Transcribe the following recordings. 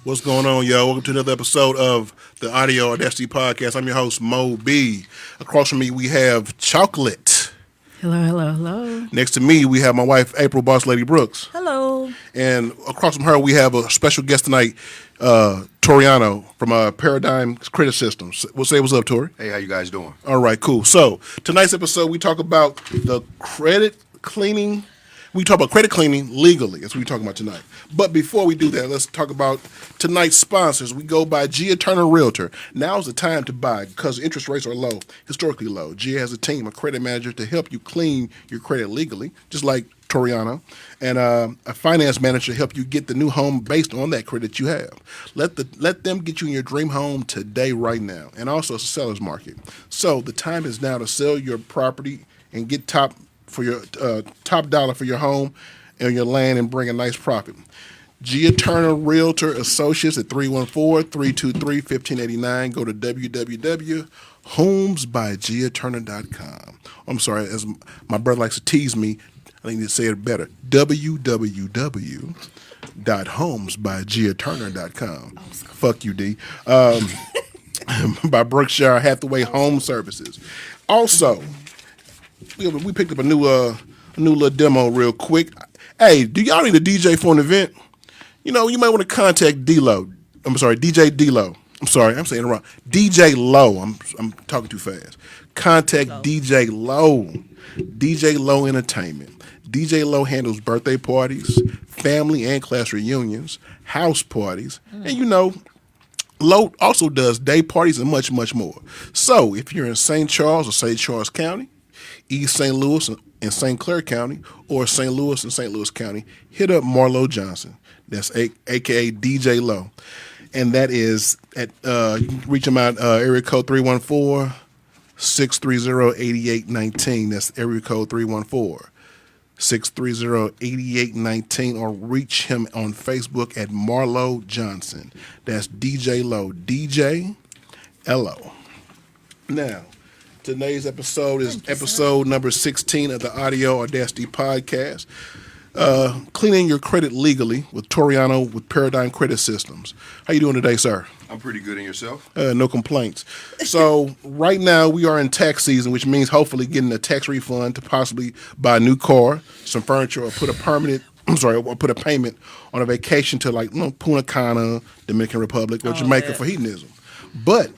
What's going on, yo? Welcome to another episode of the Audio Audacity podcast. I'm your host, Mo B. Across from me, we have Chocolate. Hello, hello, hello. Next to me, we have my wife, April Boss Lady Brooks. Hello. And across from her, we have a special guest tonight, Toriano from Paradyme Credit Systems. We'll say what's up, Tori. Hey, how you guys doing? All right, cool. So tonight's episode, we talk about the credit cleaning. We talk about credit cleaning legally. That's what we're talking about tonight. But before we do that, let's talk about tonight's sponsors. We go by Gia Turner Realtor. Now's the time to buy because interest rates are low, historically low. Gia has a team, a credit manager to help you clean your credit legally, just like Toriano, and a finance manager to help you get the new home based on that credit you have. Let them get you in your dream home today, right now. And also it's a seller's market. So the time is now to sell your property and get top dollar for your home and your land and bring a nice profit. Gia Turner Realtor Associates at 314-323-1589. Go to www.homesbygiaturner.com. I'm sorry, as my brother likes to tease me, I need to say it better. www.homesbygiaturner.com. Fuck you, D. By Berkshire Hathaway Home Services. Also, we picked up a new little demo real quick. Hey, do y'all need a DJ for an event? You know, you might want to contact D-Lo. I'm sorry, DJ D-Lo. I'm sorry, I'm saying it wrong. DJ Low. I'm talking too fast. Contact DJ Low. DJ Low Entertainment. DJ Low handles birthday parties, family and class reunions, house parties, and you know, Low also does day parties and much, much more. So if you're in St. Charles or St. Charles County, East St. Louis and St. Clair County, or St. Louis and St. Louis County, hit up Marlo Johnson. That's a.k.a. DJ Low. And that is at, you can reach him out, area code 314-630-8819. That's area code 314-630-8819, or reach him on Facebook at Marlo Johnson. That's DJ Low. DJ L-O. Now, today's episode is episode number 16 of the Audio Audacity podcast. Cleaning your credit legally with Toriano with Paradyme Credit Systems. How you doing today, sir? I'm pretty good. And yourself? No complaints. So right now we are in tax season, which means hopefully getting a tax refund to possibly buy a new car, some furniture, or put a payment on a vacation to Punta Cana, Dominican Republic, or Jamaica for hedonism. But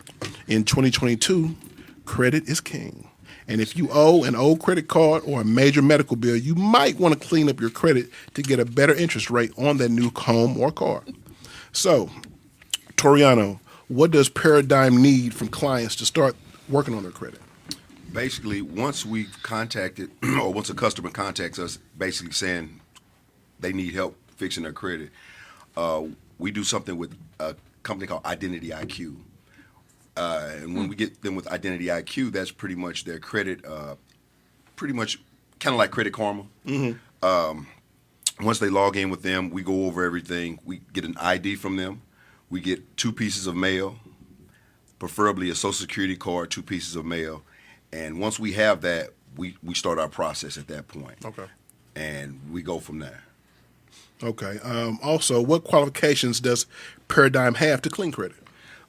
in 2022, credit is king. And if you owe an old credit card or a major medical bill, you might want to clean up your credit to get a better interest rate on that new home or car. So, Toriano, what does Paradyme need from clients to start working on their credit? Basically, once we've contacted, or once a customer contacts us, basically saying they need help fixing their credit, we do something with a company called Identity IQ. And when we get them with Identity IQ, that's pretty much their credit, pretty much kind of like Credit Karma. Mm-hmm. Once they log in with them, we go over everything. We get an ID from them. We get 2 pieces of mail, preferably a Social Security card, 2 pieces of mail. And once we have that, we start our process at that point. Okay. And we go from there. Okay. Also, what qualifications does Paradyme have to clean credit?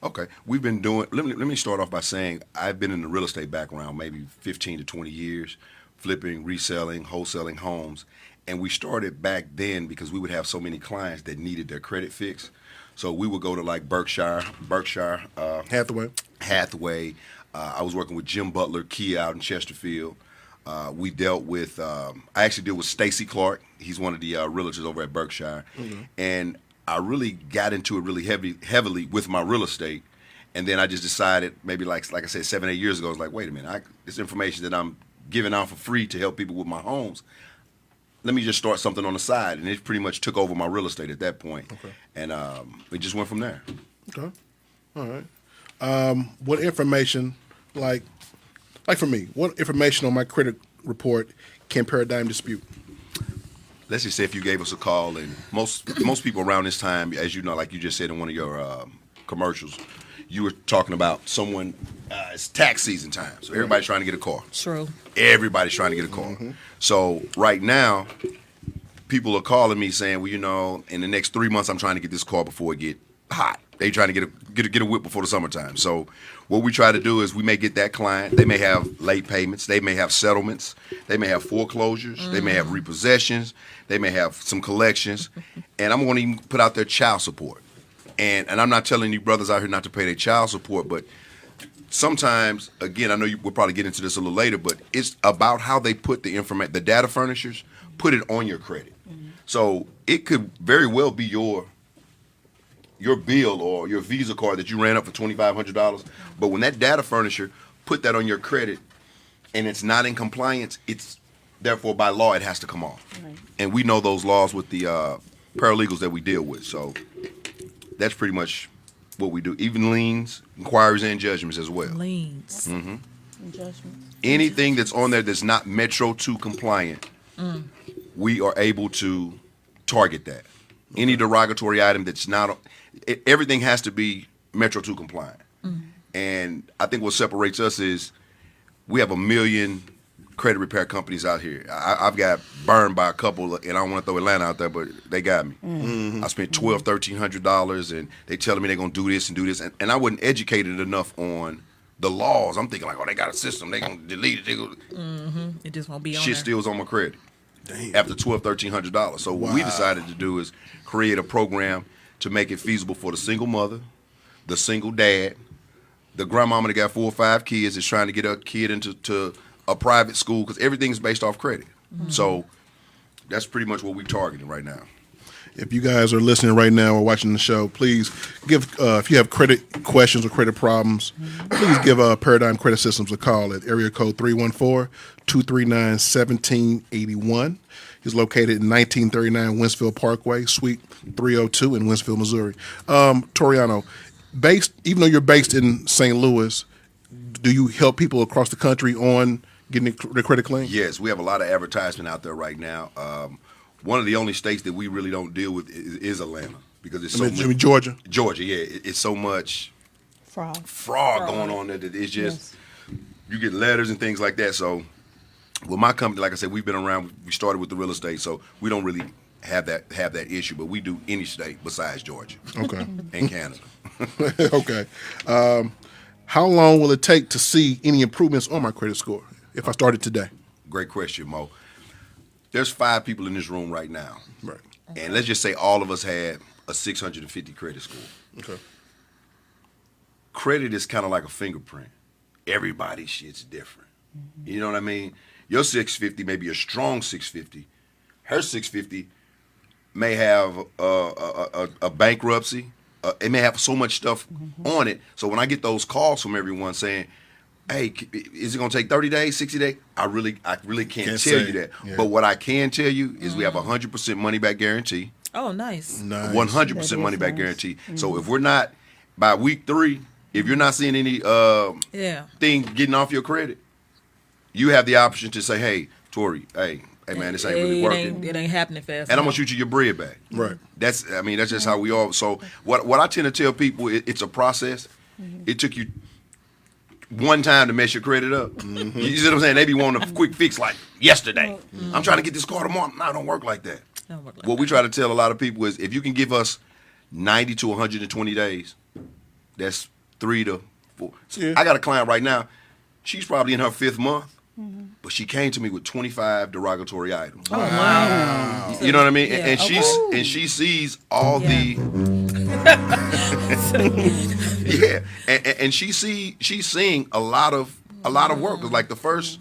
Okay, we've been doing, let me start off by saying I've been in the real estate background maybe 15 to 20 years, flipping, reselling, wholesaling homes. And we started back then because we would have so many clients that needed their credit fixed. So we would go to like Berkshire, Hathaway. I was working with Jim Butler, Kia out in Chesterfield. We dealt with, I actually deal with Stacy Clark. He's one of the realtors over at Berkshire. Mm-hmm. And I really got into it really heavily with my real estate, and then I just decided maybe like I said 7, 8 years ago, I was like, wait a minute, this information that I'm giving out for free to help people with my homes, let me just start something on the side, and it pretty much took over my real estate at that point. Okay. And it just went from there. Okay, all right. What information, like for me, what information on my credit report can Paradyme dispute? Let's just say if you gave us a call, and most people around this time, as you know, like you just said in one of your commercials, you were talking about someone, it's tax season time, so everybody's trying to get a car. True. Everybody's trying to get a car. Mm-hmm. So right now, people are calling me saying, well, you know, in the next 3 months, I'm trying to get this car before it get hot. They trying to get a whip before the summertime. So what we try to do is we may get that client. They may have late payments. They may have settlements. They may have foreclosures. They may have repossessions. They may have some collections. And I'm going to even put out their child support. And I'm not telling you brothers out here not to pay their child support, but sometimes, again, I know we'll probably get into this a little later, but it's about how they put the information, the data furnishers, put it on your credit. So it could very well be your bill or your Visa card that you ran up for $2,500. But when that data furnisher put that on your credit and it's not in compliance, it's therefore by law it has to come off. Right. And we know those laws with the paralegals that we deal with. So that's pretty much what we do. Even liens, inquiries, and judgments as well. Liens. Mm-hmm. And judgments. Anything that's on there that's not Metro 2 compliant, we are able to target that. Any derogatory item that's not, everything has to be Metro 2 compliant. And I think what separates us is we have 1 million credit repair companies out here. I've got burned by a couple, and I don't want to throw Atlanta out there, but they got me. I spent $1,200-$1,300, and they telling me they're going to do this and do this, and I wasn't educated enough on the laws. I'm thinking like, oh, they got a system, they going to delete it. They gonna... It just won't be on Shit there. still was on my credit. Damn. After $1,200-$1,300. So what we decided to do is create a program to make it feasible for the single mother, the single dad, the grandmama that got 4 or 5 kids is trying to get a kid into a private school because everything's based off credit. So that's pretty much what we're targeting right now. If you guys are listening right now or watching the show, please give, if you have credit questions or credit problems, please give Paradyme Credit Systems a call at area code 314-239-1781. He's located in 1939 Winsfield Parkway, Suite 302 in Winsfield, Missouri. Toriano, even though you're based in St. Louis, do you help people across the country on getting their credit clean? Yes, we have a lot of advertisement out there right now. One of the only states that we really don't deal with is Atlanta because it's so much. Georgia? Georgia, yeah. It's so much fraud going on there that it's just, you get letters and things like that. So with my company, like I said, we've been around. We started with the real estate, so we don't really have that issue, but we do any state besides Georgia. Okay. And Canada. Okay. How long will it take to see any improvements on my credit score if I started today? Great question, Mo. There's 5 people in this room right now. Right. And let's just say all of us had a 650 credit score. Okay. Credit is kind of like a fingerprint. Everybody's shit's different. You know what I mean? Your 650 may be a strong 650. Her 650 may have a bankruptcy. It may have so much stuff on it. So when I get those calls from everyone saying, hey, is it going to take 30 days, 60 days? I really can't tell you that. Yeah. But what I can tell you is we have 100% money back guarantee. Oh, nice. 100% money back guarantee. So if we're not, by week 3, if you're not seeing any thing getting off your credit, you have the option to say, hey, Tori, hey man, this ain't really working. It ain't happening fast. And I'm gonna shoot you your bread back. Right. That's just how we all. So what I tend to tell people, it's a process. It took you one time to mess your credit up. You see what I'm saying? They be wanting a quick fix like yesterday. I'm trying to get this car tomorrow. No, it don't work like that. What we try to tell a lot of people is if you can give us 90 to 120 days, that's 3 to 4. Yeah. I got a client right now. She's probably in her 5th month. But she came to me with 25 derogatory items. Oh wow! You know what I mean? Yeah. And she sees all the and she's seeing a lot of work. Cause like the first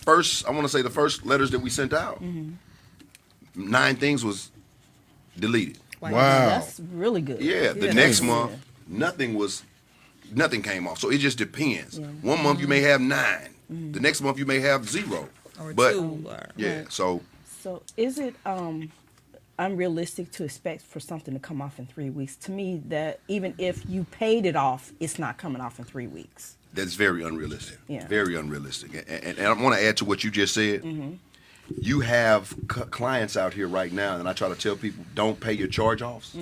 I want to say the first letters that we sent out, 9 things was deleted. Wow. That's really good. Yeah. The next month, nothing came off. So it just depends. Yeah. One month you may have 9. The next month you may have 0. Or but 2. Yeah. Right. So is it unrealistic to expect for something to come off in 3 weeks? To me, that even if you paid it off, it's not coming off in 3 weeks. That's very unrealistic. Yeah. Very unrealistic. And I want to add to what you just said. You have clients out here right now, and I try to tell people don't pay your charge-offs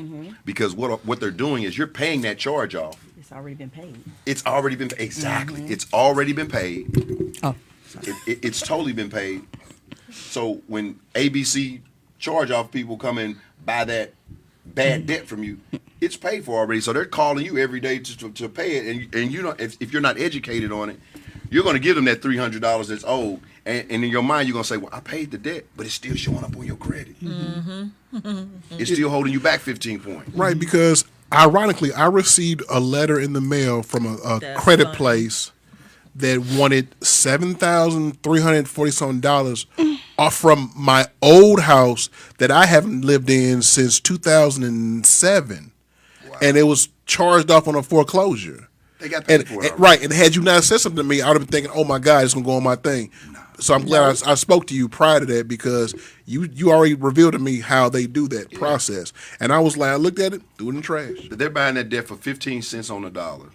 because what they're doing is you're paying that charge-off. It's already been paid. It's already been exactly. It's already been paid. Oh, it's totally been paid. So when ABC charge-off people come and buy that bad debt from you, it's paid for already. So they're calling you every day to pay it, and you know if you're not educated on it, you're going to give them that $300 that's owed, and in your mind you're going to say, well, I paid the debt, but it's still showing up on your credit. It's still holding you back 15 points. Right, because ironically, I received a letter in the mail from a That's credit funny. place that wanted $7,340 off from my old house that I haven't lived in since 2007, and it was charged off on a foreclosure. They got paid And, for it and already. right, and had you not said something to me, I would have been thinking, "Oh my God, it's gonna go on my thing." So I'm glad I spoke to you prior to that because you already revealed to me how they do that process, and I was like, I looked at it, threw it in the trash. They're buying that debt for 15 cents on the dollar.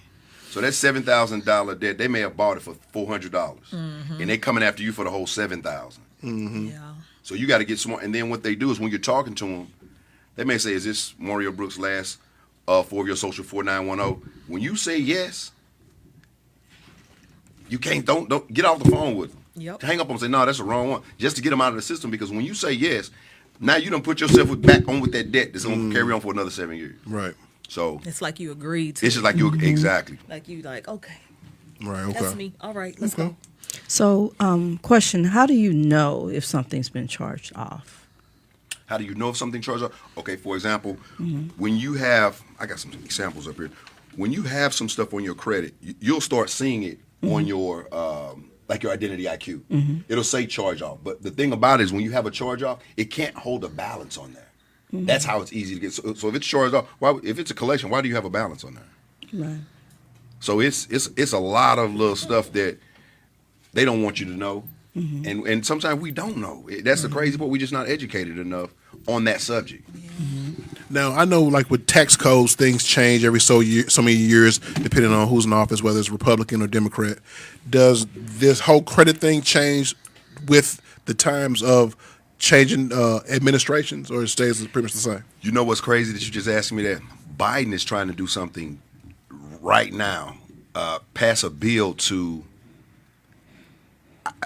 So that $7,000 debt, they may have bought it for $400, and they're coming after you for the whole $7,000. Yeah. So you got to get smart. And then what they do is when you're talking to them, they may say, "Is this Mario Brooks' last four of your social 4910?" When you say yes, you can't don't get off the phone with them. Yep. Hang up and say, "No, that's the wrong one," just to get them out of the system. Because when you say yes, now you don't put yourself back on with that debt that's going to carry on for another 7 years. Right, So It's like you agreed to. it's just like you exactly. like you like, okay, right, okay. that's me. All right, let's go. So, question: how do you know if something's been charged off? How do you know if something charged up? Okay, for example, when you have, I got some examples up here. When you have some stuff on your credit, you'll start seeing it on your, like your identity IQ. It'll say charge off. But the thing about it is when you have a charge off, it can't hold a balance on there. That's how it's easy to get. So if it's charged off, if it's a collection, why do you have a balance on there? Right. So it's a lot of little stuff that they don't want you to know. And sometimes we don't know. That's the crazy part. We're just not educated enough on that subject. Now I know, like with tax codes, things change every so many years, depending on who's in office, whether it's Republican or Democrat. Does this whole credit thing change with the times of changing administrations, or it stays pretty much the same? You know what's crazy that you just asked me that? Biden is trying to do something right now, pass a bill to.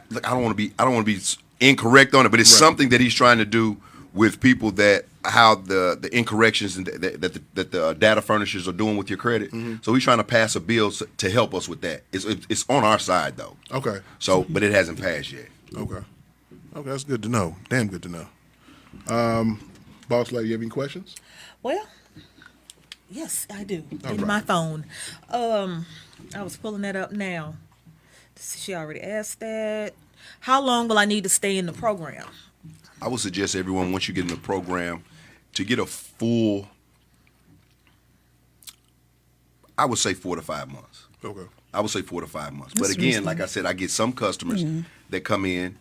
Look, I don't want to be incorrect on it, but it's something that he's trying to do with people that how the incorrections and that the data furnishers are doing with your credit. So he's trying to pass a bill to help us with that. It's on our side though. Okay. So, but it hasn't passed yet. Okay, that's good to know. Damn good to know. Boss lady, you have any questions? Well, yes, I do. All In right. my phone. I was pulling that up now. She already asked that. How long will I need to stay in the program? I would suggest everyone, once you get in the program, to get a full, I would say 4 to 5 months. Okay. I would say 4 to 5 months. That's But again, reasonable. like I said, I get some customers that come in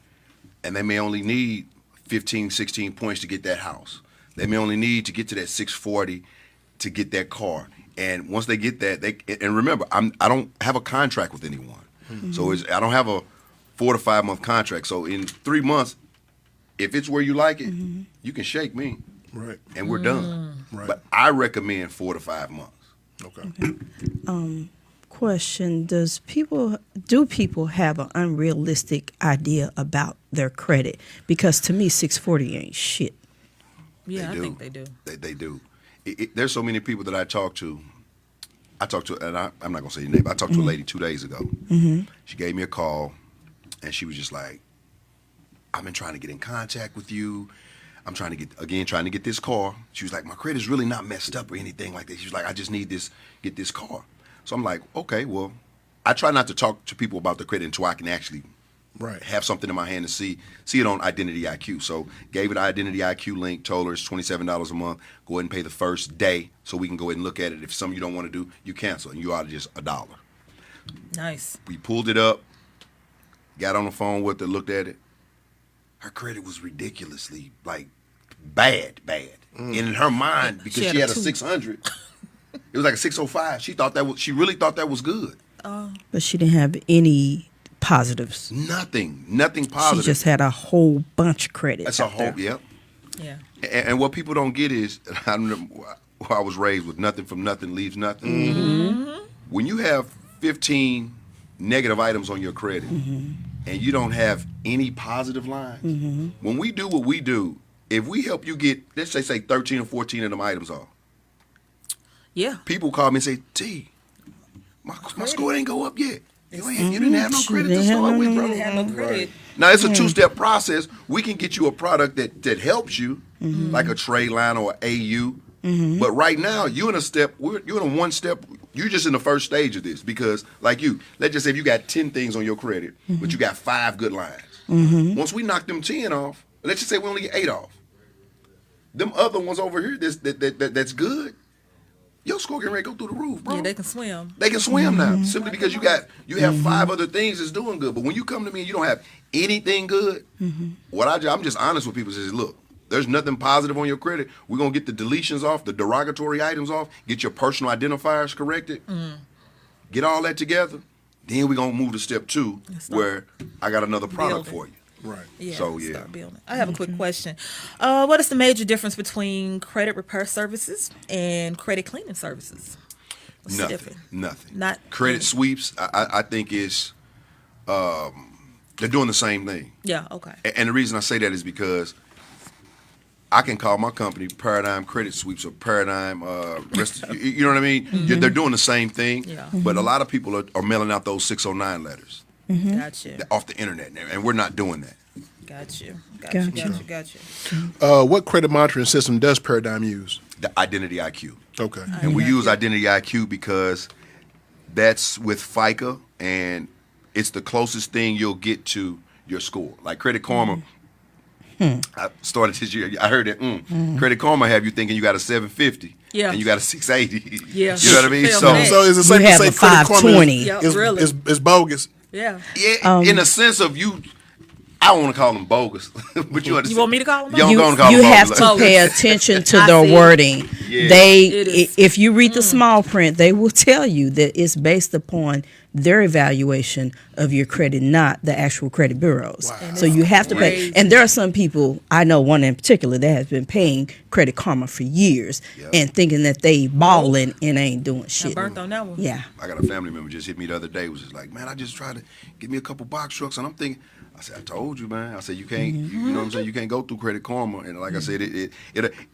and they may only need 15, 16 points to get that house. They may only need to get to that 640 to get that car. And once they get that, and remember, I don't have a contract with anyone. So I don't have a 4 to 5 month contract. So in 3 months, if it's where you like it, you can shake me Right. and we're done. Right. But I recommend 4 to 5 months. Okay. Question: do people have an unrealistic idea about their credit? Because to me, 640 ain't shit. Yeah, They I do. think they do. They do. There's so many people that I talk to, and I'm not gonna say your name. But I talked to a lady 2 days ago. She gave me a call, and she was just like, "I've been trying to get in contact with you. I'm trying to get this car." She was like, "My credit's really not messed up or anything like that." She was like, "I just need get this car." So I'm like, "Okay, well," I try not to talk to people about their credit until I can actually Right. have something in my hand to see it on Identity IQ. So gave it an Identity IQ link, told her it's $27 a month. Go ahead and pay the first day so we can go ahead and look at it. If something you don't want to do, you cancel, and you out of just $1. Nice. We pulled it up, got on the phone with her, looked at it. Her credit was ridiculously bad. And in her mind, because She she had had a a two. 600, it was like a 605. She really thought that was good. But she didn't have any positives. Nothing positive. She just had a whole bunch of credit. That's a out whole, there. yep. Yeah. And what people don't get is, I was raised with nothing from nothing leaves nothing. When you have 15 negative items on your credit and you don't have any positive lines, when we do what we do, if we help you get, let's say 13 or 14 of them items off, Yeah. People call me and say, T, my score ain't go up yet. You didn't have no credit to start with, bro. You have no credit. Now, it's a two-step process. We can get you a product that helps you, like a trade line or AU. But right now, you're in a one step. You're just in the first stage of this because, like let's just say if you got 10 things on your credit, but you got 5 good lines. Once we knock them 10 off, let's just say we only get 8 off. Them other ones over here that's good, your score can go through the roof, bro. Yeah, they can swim. They can swim now simply because you have 5 other things that's doing good. But when you come to me and you don't have anything good, I'm just honest with people. Says, look, there's nothing positive on your credit. We're gonna get the deletions off, the derogatory items off, get your personal identifiers corrected, get all that together. Then we're gonna move to step 2, where I got another product for you. Right. Yeah, So, yeah. start building. I have a quick question. What is the major difference between credit repair services and credit cleaning services? What's the difference? Nothing. Not Credit sweeps. I think is they're doing the same thing. Yeah. Okay. And the reason I say that is because I can call my company Paradyme Credit Sweeps or Paradyme you know what I mean? They're doing the same thing. Yeah. But a lot of people are mailing out those 609 letters Gotcha. off the internet, and we're not doing that. Gotcha. Gotcha. What credit monitoring system does Paradyme use? The Identity IQ. Okay. And we use Identity IQ because that's with FICA, and it's the closest thing you'll get to your score. Like Credit Karma, I started this year. I heard that Credit Karma have you thinking you got a 750, and you got a 680. Yeah. You know what I mean? Feel So, that. So is it safe You to have say a Credit Karma 520. Yeah, is, really. is bogus? Yeah. yeah, in a sense of you, I don't want to call them bogus, but you understand. You want me to call them You don't bogus? gonna call You them have bogus. to pay attention to I their see. wording. Yeah. It is. If you read the small print, they will tell you that it's based upon their evaluation of your credit, not the actual credit bureaus. Wow. So you have to pay. Crazy. And there are some people, I know one in particular, that has been paying Credit Karma for years and thinking that they balling and ain't doing I shit. burnt on that one. Yeah. I got a family member just hit me the other day. Was just like, man, I just tried to get me a couple box trucks, and I'm thinking. I said, I told you, man. I said, you can't, you know what I'm saying? You can't go through Credit Karma. And like I said, it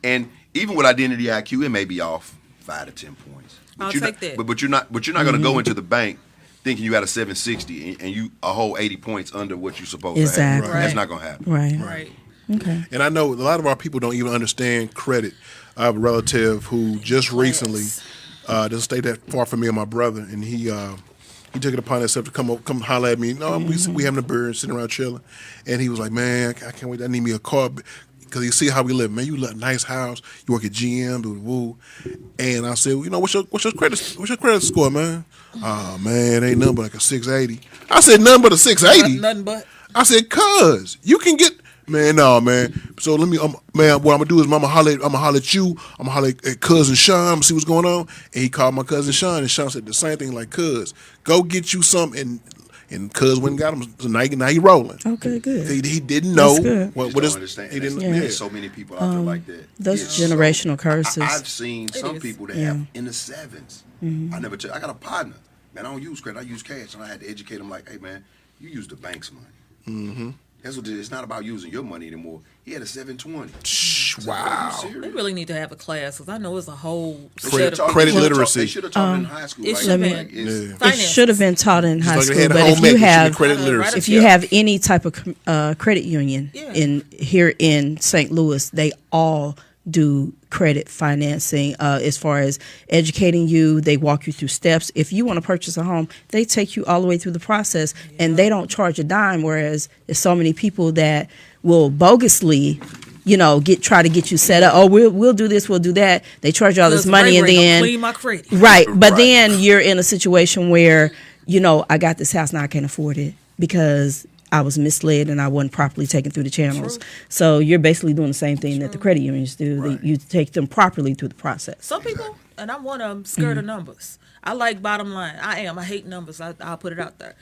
and even with Identity IQ, it may be off 5 to 10 points. But I'll you're take not, that. But you're not going to go into the bank thinking you got a 760 and you a whole 80 points under what you're supposed to Exactly. have. That's Right. not going to happen. Right. Right. Okay. And I know a lot of our people don't even understand credit. I have a relative who just recently doesn't stay that far from me and my brother, and he took it upon himself to come holler at me. No, we having a beer and sitting around chilling, and he was like, "Man, I can't wait. I need me a car because you see how we live. Man, you live in a nice house. You work at GM, do the woo." And I said, "You know, what's your credit score, man?" "Oh man, ain't nothing but like a 680." I said, "Nothing but a 680." Nothing but. I said, "Cuz you can get." Man, no, man. So let me, man. What I'm gonna do is, I'm gonna holler at you. I'm gonna holler at cousin Sean, see what's going on. And he called my cousin Sean, and Sean said the same thing, like, "Cuz, go get you some." And Cuz went and got him. So now he rolling. Okay, good. He didn't know That's good. what Just what don't is. understand. He There's, didn't. there's so many people out there like that. Those It's generational curses. I've seen some is. people that have in the 7s. I never tell. I got a partner. Man, I don't use credit. I use cash, and I had to educate him. Like, hey, man, you use the bank's money. Mm-hmm. That's what it's not about using your money anymore. He had a 720. Wow. They really need to have a class because I know it's a whole Credit- set of credit They literacy. should have taught it in high school. it Like, should have like, been. it's- Yeah. It Finance. should have been taught in high Like they school, had a but home if ec, you it should be have credit right literacy. if you have any type of credit union Yeah. here in St. Louis, they all do credit financing as far as educating you. They walk you through steps. If you want to purchase a home, they take you all the way through the process, and they don't charge a dime. Whereas there's so many people that will bogusly, try to get you set up. Oh, we'll do this, we'll do that. They charge you all this money, and then clean my credit. right. But Right. then you're in a situation where I got this house now, I can't afford it because I was misled and I wasn't properly taken through the channels. True. So you're basically doing the same thing that the credit unions do. Right. You take them properly through the process. Some people, and I'm one of them, scared of numbers. I like bottom line. I hate numbers. I'll put it out there.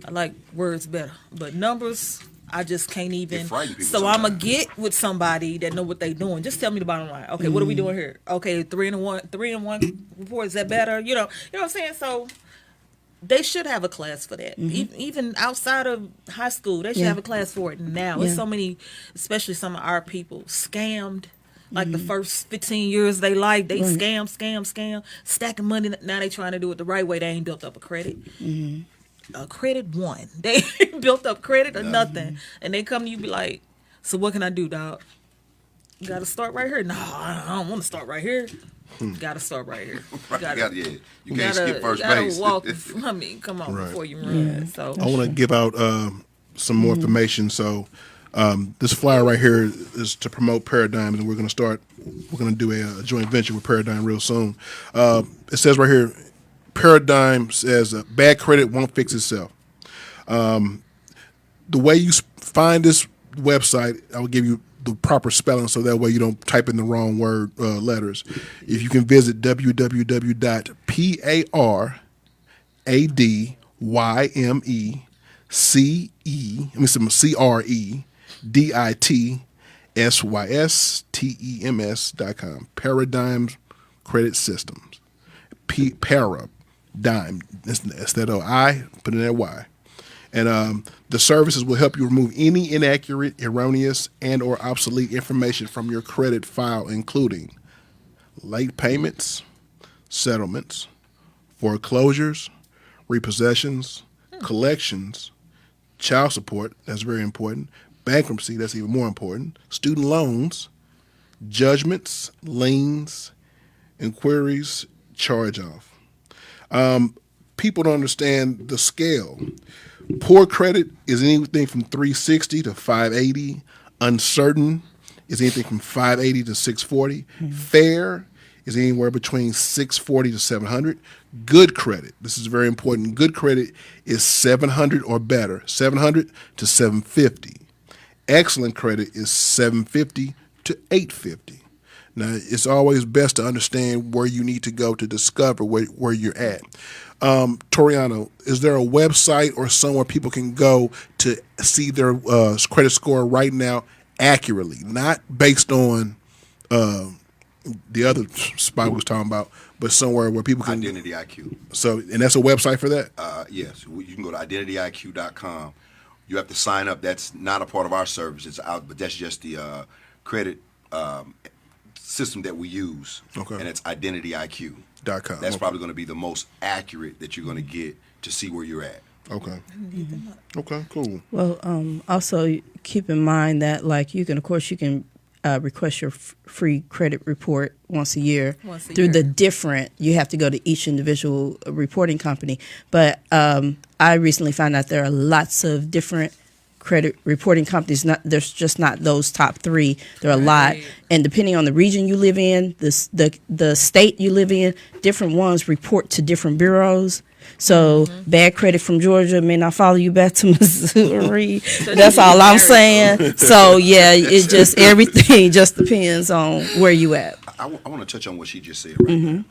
I like words better. But numbers, I just can't even. frighten people So I'm going sometimes. to get with somebody that know what they doing. Just tell me the bottom line. Okay, what are we doing here? Okay, 3-1 report. Is that better? You know what I'm saying? So they should have a class for that. Even outside of high school, they should Yeah. have a class for it now. Yeah. There's so many, especially some of our people, scammed Like the first 15 years they life, they scam, stacking money. Now they trying to do it the right way. They ain't built up a credit. A credit one. They ain't built up credit or nothing. And they come to you be like, so what can I do, dog? You got to start right here. No, I don't want to start right here. You got to start right here. You can't skip first base. Walk. I mean, come on before you run. So I want to give out some more information. So this flyer right here is to promote Paradyme, and we're going to do a joint venture with Paradyme real soon. It says right here, Paradyme says bad credit won't fix itself. The way you find this website, I will give you the proper spelling so that way you don't type in the wrong word letters. If you can visit creditsystems.com. Paradyme Credit Systems. Paradyme. Instead of I, put in that Y. And the services will help you remove any inaccurate, erroneous, and or obsolete information from your credit file, including late payments, settlements, foreclosures, repossessions, collections, child support, that's very important, bankruptcy, that's even more important, student loans, judgments, liens, inquiries, charge-off. People don't understand the scale. Poor credit is anything from 360 to 580. Uncertain is anything from 580 to 640. Fair is anywhere between 640 to 700. Good credit, this is very important. Good credit is 700 or better, 700 to 750. Excellent credit is 750 to 850. Now, it's always best to understand where you need to go to discover where you're at. Toriano, is there a website or somewhere people can go to see their credit score right now accurately, not based on the other spot we was talking about, but somewhere where people can... Identity IQ. So, and that's a website for that? Yes. You can go to identityiq.com. You have to sign up. That's not a part of our service. It's out, but that's just the credit system that we use. Okay. And it's identityiq.com. That's probably going to be the most accurate that you're going to get to see where you're at. Okay. Okay, cool. Well, also keep in mind that, like, you can request your free credit report once a year through the different. You have to go to each individual reporting company. But I recently found out there are lots of different credit reporting companies. There's just not those top three. There are a lot, and depending on the region you live in, the state you live in, different ones report to different bureaus. So bad credit from Georgia may not follow you back to Missouri. That's all I'm saying. So yeah, it just everything just depends on where you at. I want to touch on what she just said right now.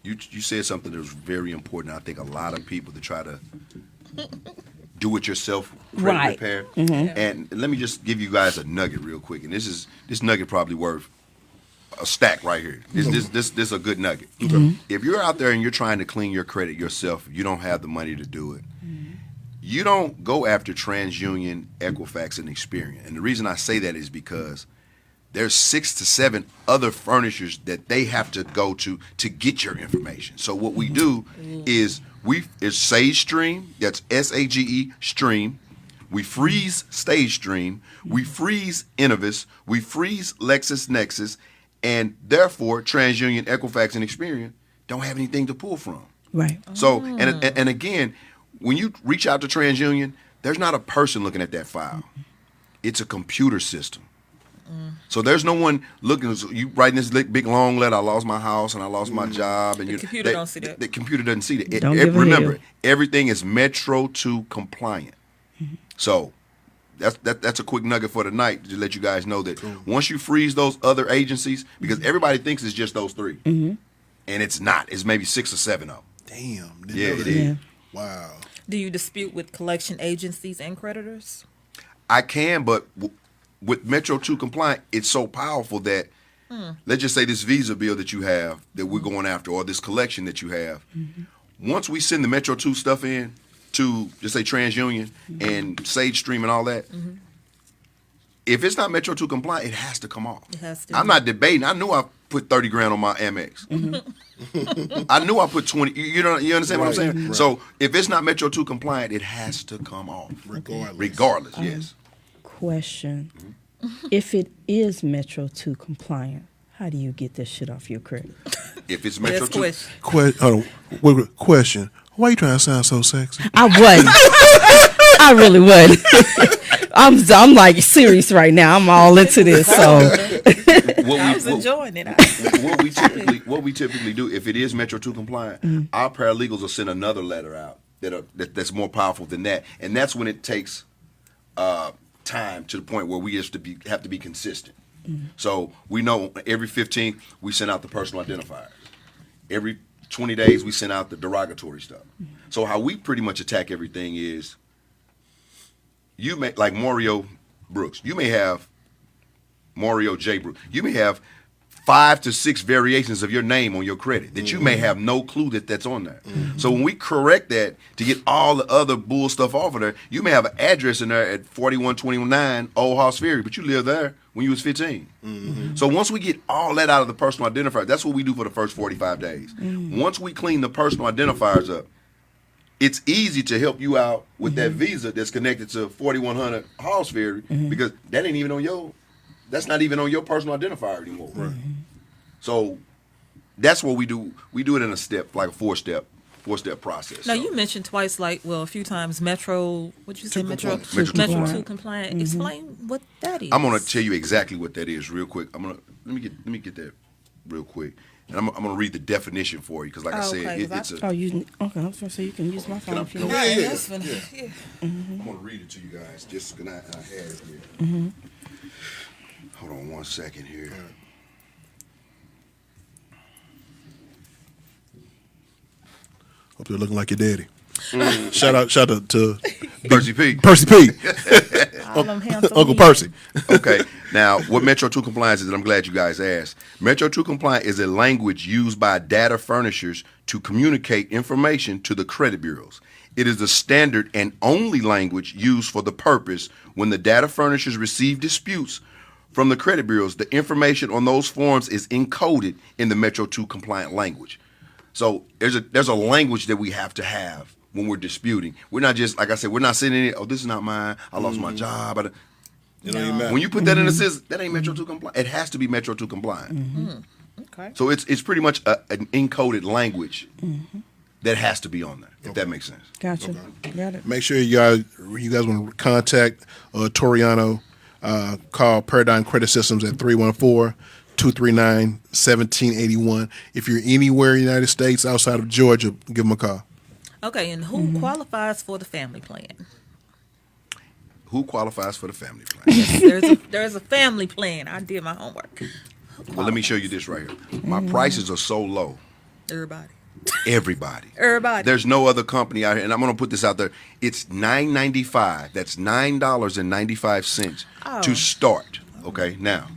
You said something that was very important. I think a lot of people to try to do it yourself credit repair. And let me just give you guys a nugget real quick. And this nugget probably worth a stack right here. This is a good nugget. If you're out there and you're trying to clean your credit yourself, you don't have the money to do it. You don't go after TransUnion, Equifax, and Experian. And the reason I say that is because there's 6 to 7 other furnishers that they have to go to get your information. So what we do is it's Sage Stream, that's SAGE Stream. We freeze Stage Stream. We freeze Innovis. We freeze LexisNexis. And therefore, TransUnion, Equifax, and Experian don't have anything to pull from. Right. So, and again, when you reach out to TransUnion, there's not a person looking at that file. It's a computer system. So there's no one looking. You writing this big long letter. I lost my house and I lost my job, and the computer don't see that. The computer doesn't see that. Remember, everything is Metro 2 compliant. So that's a quick nugget for tonight to let you guys know that once you freeze those other agencies, because everybody thinks it's just those three, and it's not. It's maybe 6 or 7 of them. Damn. Yeah, it is. Wow. Do you dispute with collection agencies and creditors? I can, but with Metro 2 compliant, it's so powerful that let's just say this Visa bill that you have that we're going after, or this collection that you have, once we send the Metro 2 stuff in to, just say TransUnion and Sage Stream and all that, if it's not Metro 2 compliant, it has to come off. It has to. I'm not debating. I knew I put 30 grand on my Amex. I knew I put 20. You understand what I'm saying? Right. So if it's not Metro 2 compliant, it has to come off. Regardless, yes. Question. If it is Metro 2 compliant, how do you get that shit off your credit? If it's Metro 2. Question. Why you trying to sound so sexy? I wasn't. I really wasn't. I'm like serious right now. I'm all into this. So I was enjoying it. What we typically do, if it is Metro 2 compliant, our paralegals will send another letter out that's more powerful than that, and that's when it takes time to the point where we have to be consistent. So we know every 15th we send out the personal identifiers. Every 20 days we send out the derogatory stuff. So how we pretty much attack everything is, you may, like Mario Brooks, you may have Mario J. Brooks, you may have 5 to 6 variations of your name on your credit that you may have no clue that's on there. So when we correct that to get all the other bull stuff off of there, you may have an address in there at 4129 Old House Ferry, but you lived there when you was 15. So once we get all that out of the personal identifier, that's what we do for the first 45 days. Once we clean the personal identifiers up, it's easy to help you out with that visa that's connected to 4100 House Ferry, because that ain't even on that's not even on your personal identifier anymore. Right. So that's what we do. We do it in a step, like a four-step process. Now, so. you mentioned twice, a few times, Metro, what'd you say, Metro 2 compliant. Explain what that is. I'm going to tell you exactly what that is real quick. Let me get that real quick. And I'm going to read the definition for you, because like I said, it's a... Oh, okay. I was going to say you can use my phone if you want. Yeah. I'm going to read it to you guys, just because I have it here. Hold on 1 second here. Hope you're looking like your daddy. Shout out to Percy P. Percy P. All them hands on Uncle me. Percy. Okay, now what Metro 2 compliance is, and I'm glad you guys asked. Metro 2 compliant is a language used by data furnishers to communicate information to the credit bureaus. It is the standard and only language used for the purpose when the data furnishers receive disputes from the credit bureaus. The information on those forms is encoded in the Metro 2 compliant language. So there's a language that we have to have when we're disputing. We're not just, like I said, we're not sitting in it, oh, this is not mine, I lost my job. It don't even matter. When you put that in the system, that ain't Metro 2 compliant. It has to be Metro 2 compliant. Okay. So it's pretty much an encoded language that has to be on there, if that makes sense. Gotcha. Got it. Make sure you guys want to contact Toriano. Call Paradyme Credit Systems at 314-239-1781. If you're anywhere in the United States outside of Georgia, give them a call. Okay, and who qualifies for the family plan? Who qualifies for the family plan? There's a family plan. I did my homework. Well, let me show you this right here. My prices are so low. Everybody. Everybody. There's no other company out here, and I'm going to put this out there. It's $9.95. That's $9.95 to start. Okay, now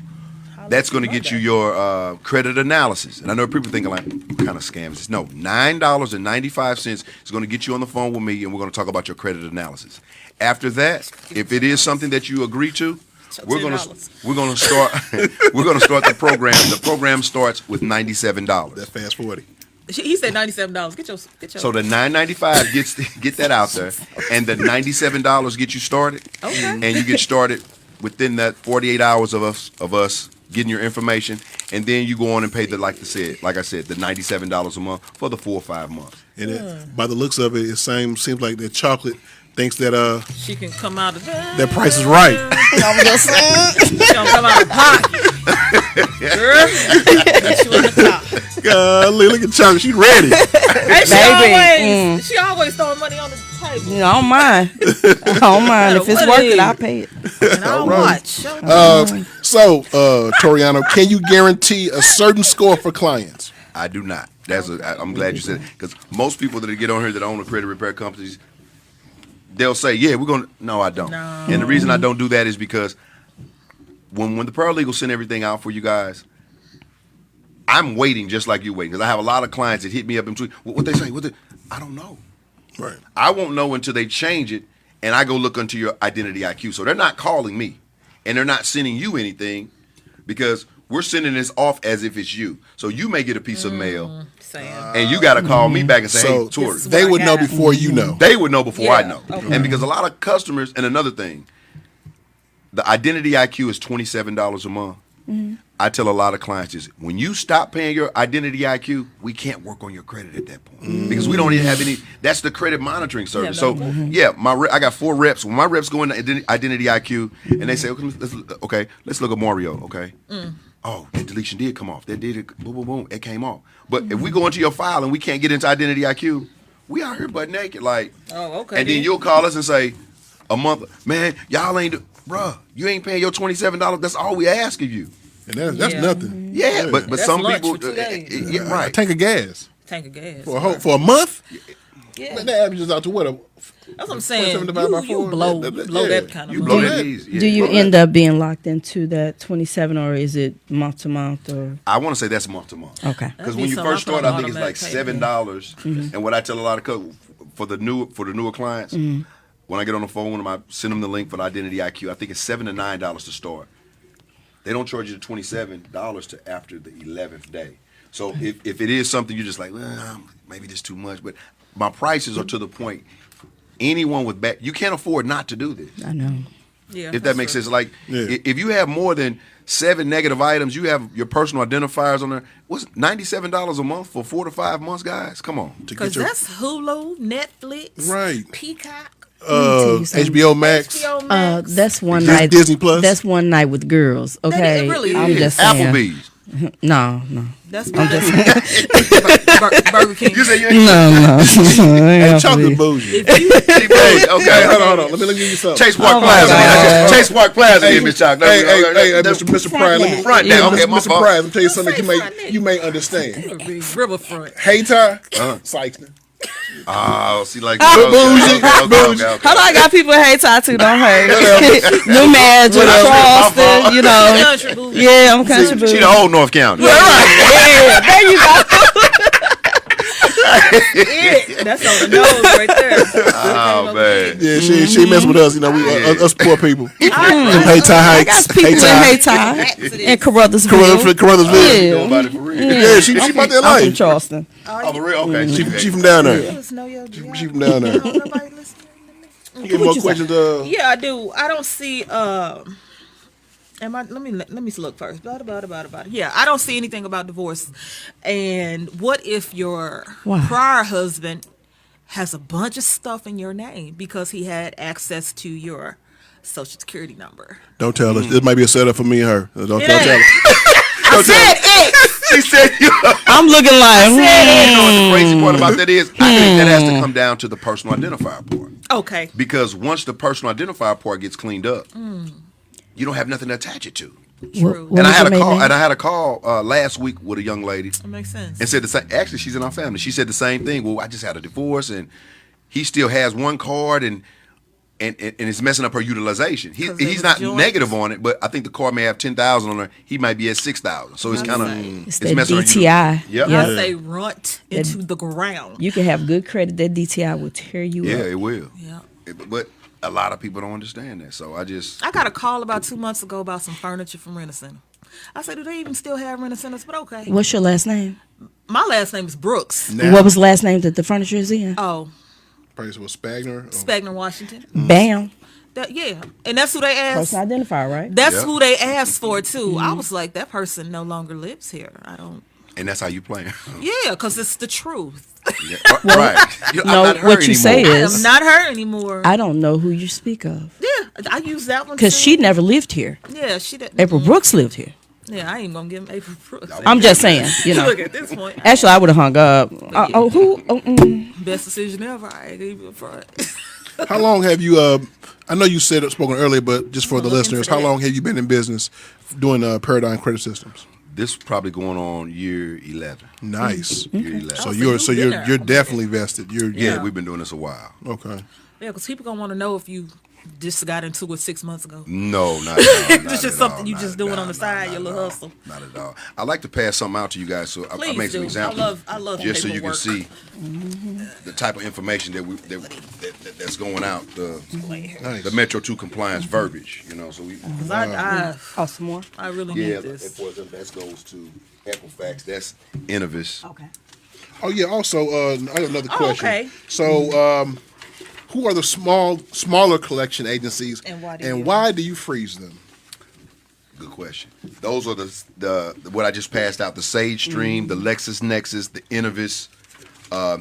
that's going to get you your credit analysis. And I know people thinking like, what kind of scam is this? No, $9.95 is going to get you on the phone with me, and we're going to talk about your credit analysis. After that, if it is something that you agree to, we're going to start the program. The program starts with $97. That fast 40. He said $97. Get your. So the $9.95 get that out there, and the $97 get you started. Okay. And you get started within that 48 hours of us getting your information, and then you go on and pay like I said, the $97 a month for the 4 or 5 months. And by the looks of it, seems like that chocolate thinks that she can come out of that price is right. She don't come out of pocket. Girl, get you in the top. Golly, look at chocolate. She's ready. And she always throwing money on the table. I don't mind. I don't mind. If it's worth it, I'll pay it. And I'll watch. So, Toriano, can you guarantee a certain score for clients? I do not. I'm glad you said it, because most people that get on here that own a credit repair companies, they'll say, yeah, we're going to. No, I don't. No. And the reason I don't do that is because when the paralegals send everything out for you guys, I'm waiting just like you waiting, because I have a lot of clients that hit me up in between. What they say? I don't know. Right. I won't know until they change it, and I go look into your identity IQ. So they're not calling me. and they're not sending you anything because we're sending this off as if it's you. So you may get a piece of mail, and you got to call me back and say, So "Hey, Tori." they would know before you know. They would know before I Yeah, know. okay. And because a lot of customers, and another thing, the identity IQ is $27 a month. I tell a lot of clients this: when you stop paying your identity IQ, we can't work on your credit at that point because we don't even have any. That's the credit monitoring service. no, So I got 4 reps. When my reps go into identity IQ and they say, okay, let's look at Mario. Okay, oh, that deletion did come off. That did it. Boom, boom, boom. It came off. But if we go into your file and we can't get into identity IQ, we out here butt naked. Like, Oh, okay. and then you'll call us and say, a month, man, y'all ain't, bruh, you ain't paying your $27. That's all we ask of you. And that's Yeah. nothing. Yeah, but That's some lunch people, for 2 days. yeah, A right. tank of gas Tank of gas. for a month. Yeah. Man, that averages out to what? That's what I'm saying. 27 divided by You 4? blow Yeah. that kind of You money. blow Do that you- easy. Yeah, Do you blow that. end up being locked into that 27, or is it month to month? Or I want to say that's month to month. okay, Because That'd be when you something first I put start, on I think it's like automatic payment. $7. And what I tell a lot of for the newer clients, when I get on the phone, when I send them the link for the Identity IQ, I think it's $7 to $9 to start. They don't charge you the $27 to after the 11th day. So if it is something you're just like, well, maybe this too much, but my prices are to the point. Anyone with back, you can't afford not to do this. I know. Yeah, If that makes true. sense. Like, Yeah. if you have more than 7 negative items, you have your personal identifiers on there. What's $97 a month for 4 to 5 months, guys? Come on. To Because get your that's Hulu, Netflix, Right. Peacock, tell you something. HBO Max. HBO Max. That's one Dis- night. Disney Plus? That's one night with girls. Okay, it really I'm is. just saying. Applebee's. No. That's Burger King. You say you ain't No. Hey, chocolate bougie. okay. Hey, hold on. Let me give you something. Chase Park Oh, my Plaza. God. Chase Park Plaza. Hey, Miss Chocolate. Hey, Mr. Pride. Let me Front yeah, down. Okay, my Mr. fault. Pride. Let me tell you something say front you may understand. Riverfront. Hey, Ty. Sykeston. Oh, see, like Bougie. okay. Hold on, I got people that hate tattoo, don't hate. New Magic, Charleston, you know. Country bougie. Yeah, I'm country boo. She the whole North County. Yeah, there you go. That's on the nose right there. Oh, man. Yeah, she mess with us. You know, we us poor people. Hey, Ty I got Hikes. people Hey, in Ty. Hey Ty and Carruthersville. Carruthersville. Know about it for real. Yeah, she about that I'm from life. Charleston. Oh, for real? Okay. She from down there. Just know your job. She from down there. You know, nobody listening to me. You get more questions. Yeah, I do. I don't see. Let me look first. Blah, blah, blah, blah, blah. Yeah, I don't see anything about divorce. And what if your Why? prior husband has a bunch of stuff in your name because he had access to your social security number? Don't tell us. This might be a setup for me and her. Don't It tell ain't. her. I said it. She said, you I'm looking like, know what the crazy part about that is? I think that has to come down to the personal identifier part. Okay. Because once the personal identifier part gets cleaned up, you don't have nothing to attach it to. True. What And I was had her a call. name? And I had a call last week with a young lady, That makes sense. and said the same. Actually, she's in our family. She said the same thing. Well, I just had a divorce, and he still has one card, and it's messing up her utilization. 'Cause it He's was not joint. negative on it, but I think the card may have 10,000 on her. He might be at 6,000. So it's kind of It's that messing her DTI. Yep. I say runt into the ground. You can have good credit. That DTI will tear you Yeah, up. it will. Yeah. But a lot of people don't understand that. So I got a call about 2 months ago about some furniture from Rent-A-Center. I said, do they even still have Rent-A-Centers? But okay. What's your last name? My last name is Brooks. Now, What was the last name that the furniture is in? Oh, Price was Spagner. Spagner, Washington. Bam. Yeah. And that's who they asked. Personal identifier, right? That's Yeah. who they asked for, too. I was like, that person no longer lives here. I don't. and that's how you playing. Yeah, because it's the truth. Yeah, right. I'm No, not her what you say anymore. I is, am not her anymore. I don't know who you speak of. Yeah, I use that one Because too. she never lived here. Yeah, she did. April Brooks lived here. Yeah, I ain't gonna give him April Brooks. I'm just saying, you know. Look at this point. Actually, I would have hung up. Who? Best decision ever. I ain't even front. How long have you? I know you said spoken earlier, but just for the looking listeners, for how that. long have you been in business doing Paradyme Credit Systems? This is probably going on year 11. Nice. Year 11. Oh, so you've been there. You're definitely vested. Yeah, we've been doing this a while. Okay. Yeah, because people gonna want to know if you just got into it 6 months ago. No, not at all. It's just something you just doing on the side, your little hustle. Not at all. I like to pass something out to you guys, so I Please make some do. examples. I love just so you can paperwork. see the type of information that's going out. Nice. The Metro 2 compliance verbiage. So we. 'Cause I Some more. I really Yeah, need this. for example, that goes to Equifax. That's Innovis. Okay. Oh yeah. Also, I got another Oh, question. okay. So, who are the smaller collection agencies, And and why why do do you- you freeze them? Good question. Those are the what I just passed out: the Sage Stream, the LexisNexis, the Innovis,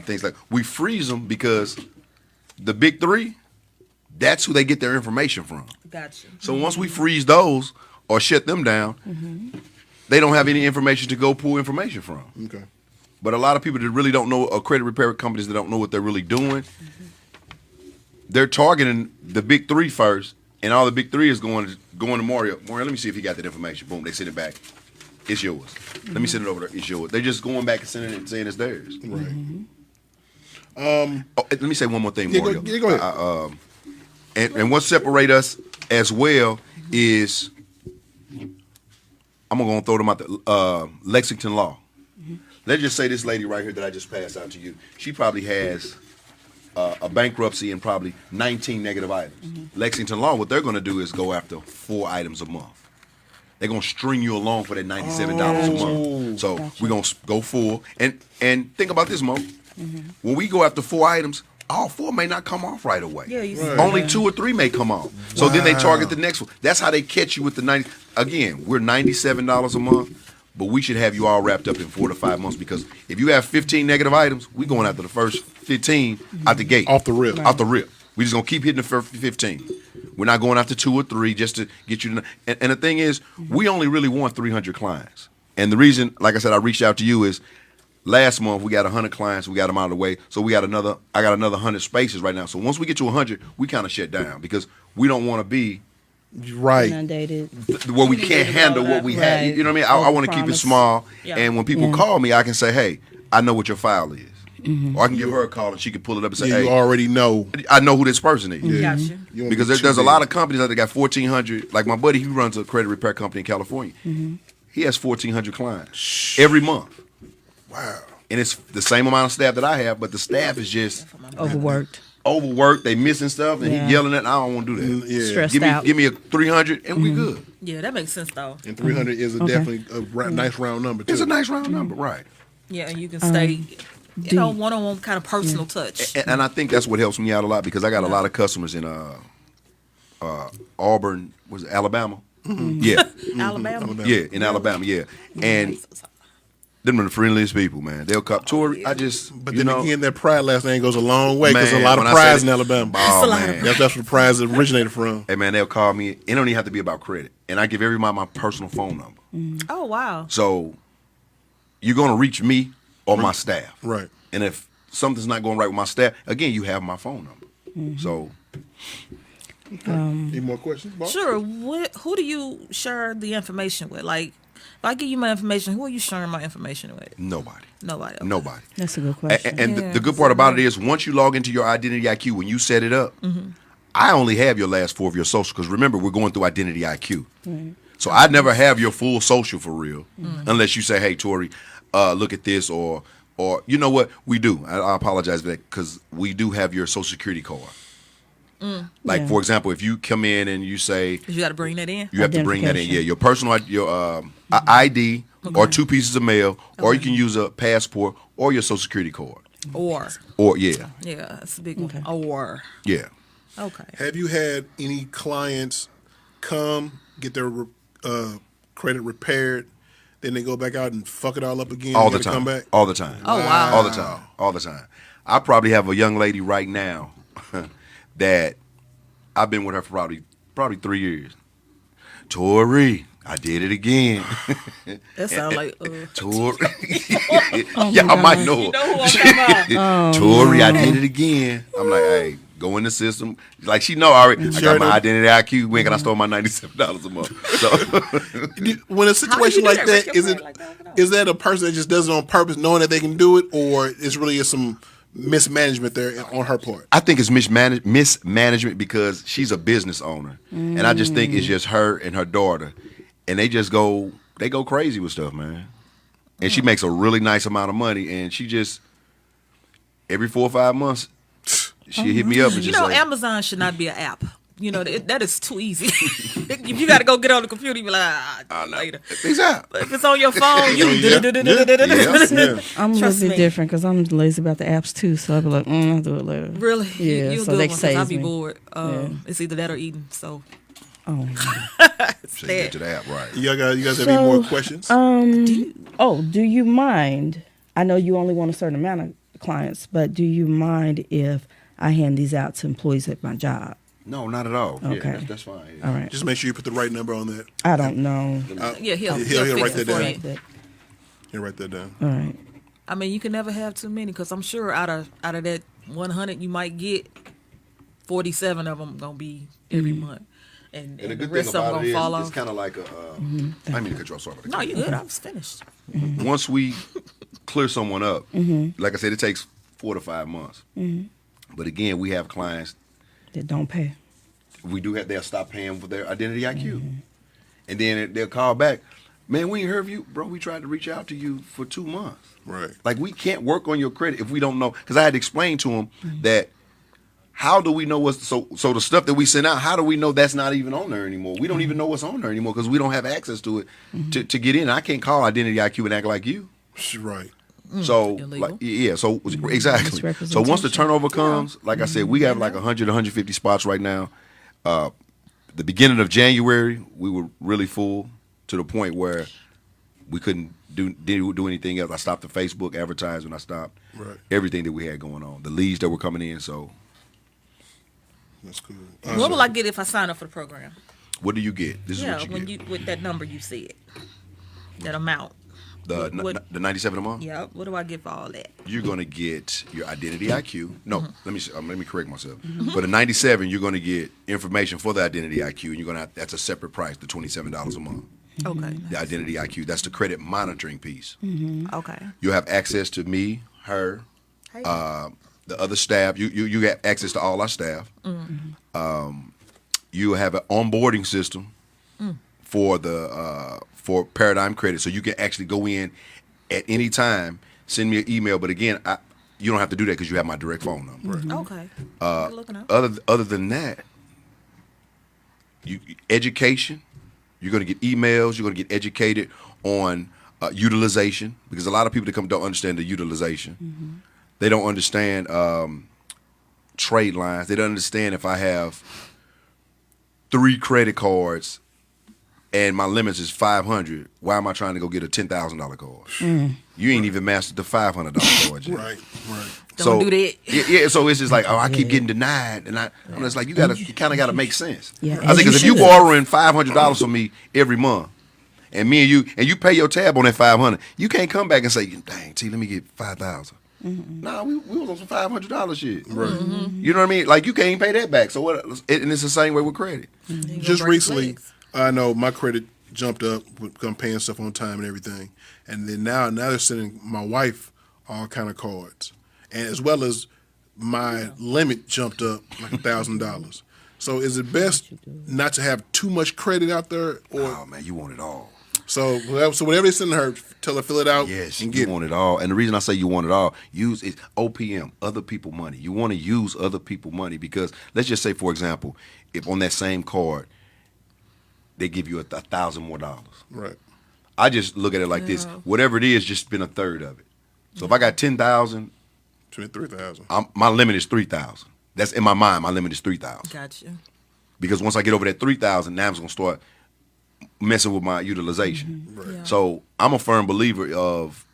things like. We freeze them because the big three, that's who they get their information from. Gotcha. So once we freeze those or shut them down, they don't have any information to go pull information from. Okay. But a lot of people that really don't know, or credit repair companies that don't know what they're really doing, they're targeting the big three first, and all the big three is going to Mario. Mario, let me see if he got that information. Boom, they send it back. It's yours. Let me send it over there. It's yours. They're just going back and sending it and saying it's theirs. Right. Oh, let me say one more thing, Yeah, Mario. go ahead. And what separate us as well is, I'm gonna throw them out the Lexington Law. Let's just say this lady right here that I just passed out to you, she probably has a bankruptcy and probably 19 negative items. Lexington Law, what they're gonna do is go after 4 items a month. They're gonna string you along for that $97 a month. So we're gonna go full. And think about this, Mo. When we go after 4 items, all 4 may not come off right away. Yeah, you see. Only 2 or 3 may come off. So then they target the next one. That's how they catch you with the 90. Again, we're $97 a month, but we should have you all wrapped up in 4 to 5 months, because if you have 15 negative items, we're going after the first 15 out the gate. Off the rip. Off the rip. We're just going to keep hitting the first 15. We're not going after 2 or 3 just to get you to. And the thing is, we only really want 300 clients. And the reason, like I said, I reached out to you is, last month we got 100 clients, we got them out of the way. So I got another 100 spaces right now. So once we get to 100, we kind of shut down, because we don't want to be Right. Inundated. where we can't handle what we have. Right. You know what I mean? I want to keep it Overpromise. small. Yeah. And when people call me, I can say, hey, I know what your file is. Or I can give her a call and she can pull it up and say, Yeah, you hey, already know. I know who this person is. Gotcha. You don't Because get there's too a lot big. of companies that got 1,400. Like my buddy, he runs a credit repair company in California. He has 1,400 clients every month. Wow. And it's the same amount of staff that I have, but the staff is just Overworked. overworked. They missing stuff, and Yeah. he yelling at. I don't want to do that. Yeah. Stressed Give me out. give me a 300, and we good. Yeah, that makes sense though. And 300 is definitely a nice round number too. It's a nice round number, right? Yeah, and you can stay, one-on-one kind of personal touch. And I think that's what helps me out a lot, because I got a lot of customers in Auburn, was it Alabama? Yeah, Alabama. yeah, in Alabama, yeah. And them are the friendliest people, man. They'll come. Tori, I just, But you then know, again, that pride last name goes a long way, because a Man, lot of when I prides said in it- Alabama. Oh, a lot of man. That's where the prize originated from. Hey, man, they'll call me. It don't even have to be about credit. And I give everybody my personal phone number. Oh wow. So you're going to reach me or my staff. Right. And if something's not going right with my staff, again, you have my phone number. So Any more questions, boss? Sure. Who do you share the information with? Like, if I give you my information, who are you sharing my information with? nobody. Nobody. Okay. Nobody. That's a good question. And Yeah, the good part about it is, once you log into your Identity IQ, when you set it up, I only have your last 4 of your social, because remember, we're going through Identity IQ. So I never have your full social for real, unless you say, hey, Tori, look at this, or you know what, we do. I apologize for that, because we do have your social security card. Like, Yeah. for example, if you come in and you say, 'Cause you got to bring that in. you have to bring that in. Identification. Yeah, your personal, your ID, or 2 pieces of mail, or you can use a passport or your social security card. Or Or yeah, that's a big one. Okay. Or yeah. okay. Have you had any clients come get their credit repaired, then they go back out and fuck it all up again? All and the gotta time. Come back? All the time. Oh, wow. All the time. All the time. I probably have a young lady right now that I've been with her for probably 3 years. Tori, I did it again. That sounds like. Tori. Yeah, I might know her. You know who I'm talking about? Tori, I did it again. I'm like, hey, go in the system. Like, she know already. I Sure got my do. Identity IQ. When can I stole my $97 a month? So, When a situation do like that? that, Break your is brain it like that? is that a person that just does it on purpose, knowing that they can do it, or it's really just some mismanagement there on her part? I think it's mismanagement because she's a business owner, and I just think it's just her and her daughter, and they go crazy with stuff, man. And she makes a really nice amount of money, and she just every 4 or 5 months she hit me up and just say, Amazon should not be an app. That is too easy. If you got to go get on the computer, you be like, later. Exactly. If it's on your phone, you Yeah. I'm a little Trust bit me. different because I'm lazy about the apps too. So I'll be like, I'll do it later. Really? Yeah, You'll so do they it one 'cause I'll saves be me. bored. Yeah. It's either that or eating. So Oh. so you get to that, right? You guys have any more questions? Do you mind? I know you only want a certain amount of clients, but do you mind if I hand these out to employees at my job? No, not at all. Okay. Yeah, that's fine. Yeah. All right. Just make sure you put the right number on that. I don't know. yeah, he'll he'll write fix that it for down. you. You write that down. All right. I mean, you can never have too many because I'm sure out of that 100 you might get 47 of them gonna be every month, and And the the good rest thing of them about it gonna fall is, it's off. kind of like a. I mean to cut you off. Sorry about that. No, you good. I was finished. Once we clear someone up, like I said, it takes 4 to 5 months. But again, we have clients. That don't pay. They'll stop paying for their identity IQ, and then they'll call back. Man, we ain't heard of you, bro. We tried to reach out to you for 2 months. Right. Like we can't work on your credit if we don't know. Because I had to explain to them that. How do we know what's so the stuff that we send out? How do we know that's not even on there anymore? We don't even know what's on there anymore because we don't have access to it to get in. I can't call Identity IQ and act like you. Right. So Illegal. like yeah, so exactly. So once the turnover comes, like I said, we have like 100, 150 spots right now. The beginning of January, we were really full to the point where we couldn't do anything else. I stopped the Facebook advertising. I stopped everything that we had going on. The leads that were coming in. So That's cool. What will I get if I sign up for the program? what do you get? This is Yeah, what you when get. with that number you said, that amount. The 97 a month. Yeah, what do I get for all that? You're going to get your identity IQ. No, let me correct myself. For the 97, you're going to get information for the identity IQ, and you're going to that's a separate price, the $27 a month. Okay. The identity IQ, that's the credit monitoring piece. Okay. You'll have access to me, her, Hey. the other staff. You get access to all our staff. You have an onboarding system for the for Paradyme Credit, so you can actually go in at any time, send me an email. But again, you don't have to do that because you have my direct phone number. Okay. Good looking up. Other than that, education. You're going to get emails. You're going to get educated on utilization because a lot of people that come don't understand the utilization. They don't understand trade lines. They don't understand if I have 3 credit cards and my limits is $500. Why am I trying to go get a $10,000 card? You ain't even mastered the $500 card yet. Right. Don't do that. Yeah, so it's just like, I keep getting denied, and I'm just like, you kind of got to make sense. Yeah, I think and because if you you should. borrowing $500 from me every month, and you pay your tab on that $500, you can't come back and say, dang, T, let me get $5,000. Nah, we was on some $500 shit. Right. You know what I mean? Like you can't pay that back. So what? And it's the same way with credit. Just recently, I know my credit jumped up with I'm paying stuff on time and everything, and then now they're sending my wife all kind of cards, and as well as my limit jumped up like $1,000. So is it best not to have too much credit out there, or Oh man, you want it all. so whatever they send her, tell her fill it out. Yes, and you get want it all. And the reason I say you want it all, use it OPM, other people money. You want to use other people money because let's just say, for example, if on that same card they give you $1,000 more. Right. I just look at it like this: whatever it is, just spend a third of it. So if I got 10,000, Spend 3,000. my limit is 3,000. That's in my mind. My limit is 3,000 Gotcha. because once I get over that 3,000, now I'm just gonna start messing with my utilization. Right. Yeah. So I'm a firm believer of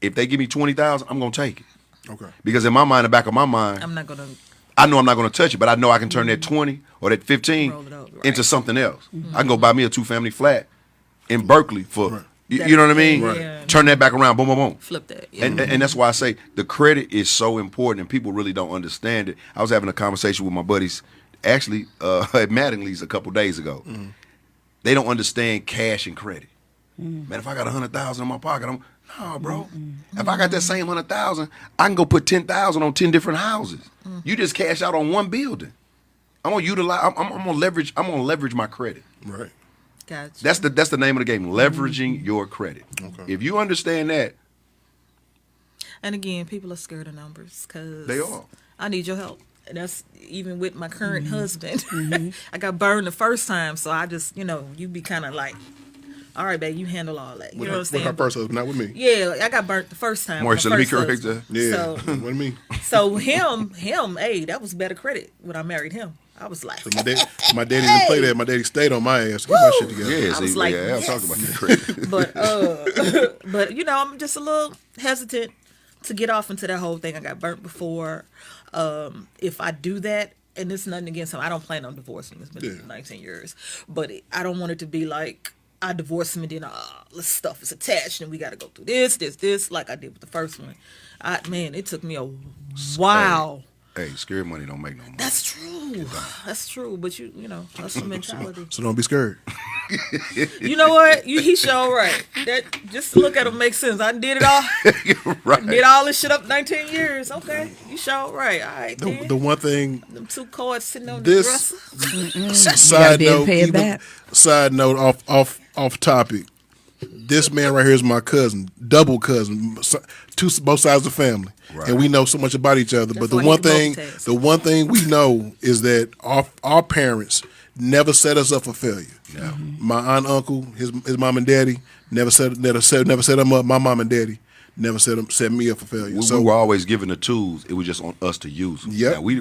if they give me 20,000, I'm gonna take it Okay. because in my mind, the back of my mind, I'm not gonna. I know I'm not gonna touch it, but I know I can turn that 20 or that 15 Roll it over, right. into something else. I can go buy me a 2-family flat in Berkeley for Right. you know what I mean. Right. Turn that back around, boom, boom, boom. Flip that. Yeah. And that's why I say the credit is so important, and people really don't understand it. I was having a conversation with my buddies, actually at Mattingly's a couple days ago. They don't understand cash and credit. Man, if I got $100,000 in my pocket, No, bro. If I got that same 100,000, I can go put 10,000 on 10 different houses. You just cash out on one building. I'm gonna utilize. I'm gonna leverage. I'm gonna leverage my credit. Right. Gotcha. That's the name of the game. Leveraging your credit. Okay. If you understand that, And again, people are scared of numbers because They are. I need your help. And that's even with my current husband. I got burned the first time, so I just, you be kind of like, all right, babe, you handle all that. You With know her, what I'm saying? with her first husband, not with me. Yeah, I got burnt the first time. with Marsha, my let me first correct husband. that. Yeah. So, What me? so him, hey, that was better credit when I married him. I was like, My daddy didn't play that. My daddy stayed on my ass to get my shit together. Yeah, I was see, like, yeah, I'm yes. talking about that credit. but I'm just a little hesitant to get off into that whole thing. I got burnt before. If I do that, and it's nothing against him, I don't plan on divorcing him. It's been 19 years, but I don't want it to be like I divorce him and then stuff is attached and we got to go through this like I did with the first one. It took me a while. Hey, scary money don't make no money. That's true. That's true. But that's the mentality. So don't be scared. You know what? He sure right. That just to look at him makes sense. I did it all. You're right. Did all this shit up 19 years. Okay, you sure right. All right, then. The one thing, Them 2 cards sitting on this the dresser. side be able to note, pay it back. side note off topic. This man right here is my cousin, double cousin, both sides of the family, Right. and we know so much about each other. That's But the why one he can thing, multitask. the one thing we know is that our parents never set us up for failure. No. My aunt, uncle, his mom and daddy never set them up. My mom and daddy never set me up for failure. We were always given the tools. It was just on us to use them. Yep. Now, we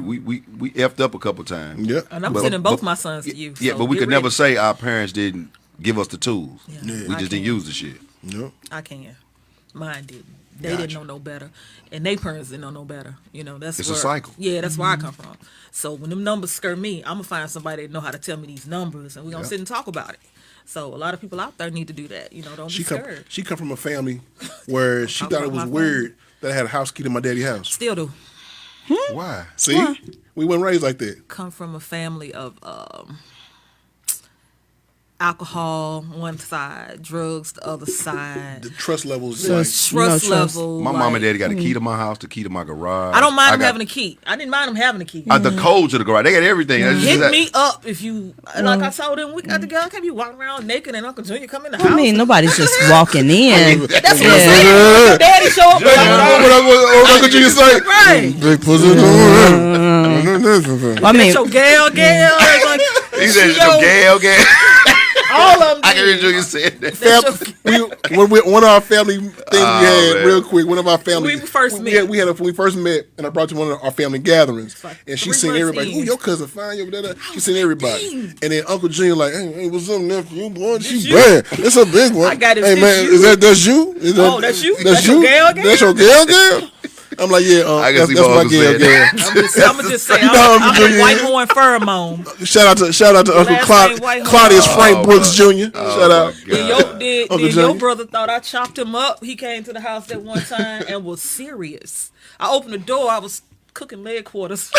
effed up a couple times. yeah, And I'm But- sending both but- my sons to you. Yeah, so but we get could never ready. say our parents didn't give us the tools. Yeah. We I just didn't can. use the shit. yeah. I can. Mine didn't. They Gotcha. didn't know no better, and their parents didn't know no better. That's It's a where, cycle. Yeah, that's where I come from. So when them numbers scare me, I'm gonna find somebody that know how to tell me these numbers, and we're gonna sit and talk about it. So a lot of people out there need to do that. Don't be scared. She come from a family where she Talk thought it about was my weird that I had a house key to my daddy's house. Still do. Why? See, we weren't raised like that. Come from a family of alcohol one side, drugs the other side. The trust levels, So like, it's- Trust No trust. level. My mom and like- daddy got a key to my house, the key to my garage. I don't mind them got- having a key. I didn't mind them having a key. The code to the garage. They got everything. That's just Hit that- me up if you like. I told them we got together. Can't be walking around naked and Uncle Junior come in the house. I mean, nobody's just walking in. That's what I'm Yeah. saying. Daddy show up. what Uncle Junior say? Right. Big pussy. I mean, That's your gal. It's like, He said, she your- okay. all of them. I can did. hear you saying that. One of our family things we had man. real quick. One of our family When we first met. when we first met, and I brought you to one of our family gatherings, like and she 3 seen months everybody. in. Ooh, your cousin fine. She seen everybody, dang. and then Uncle Junior like, hey, what's up, nephew? Boy, she you? bad. It's a big one. I got it. Hey It's man, you. that's you? Is that, Oh, that's you? That's That's you? your gal, gal? That's your gal? I'm like, yeah, I can that's see my my uncle gal, saying gal. I'm gonna just say You know I'm Uncle a Junior white is? horn pheromone. Shout out to Uncle Last name White Claudius Horn. Frank Brooks Jr. Shout out. my Then God. your Uncle your Johnny. brother thought I chopped him up. He came to the house that one time and was serious. I opened the door. I was cooking leg quarters,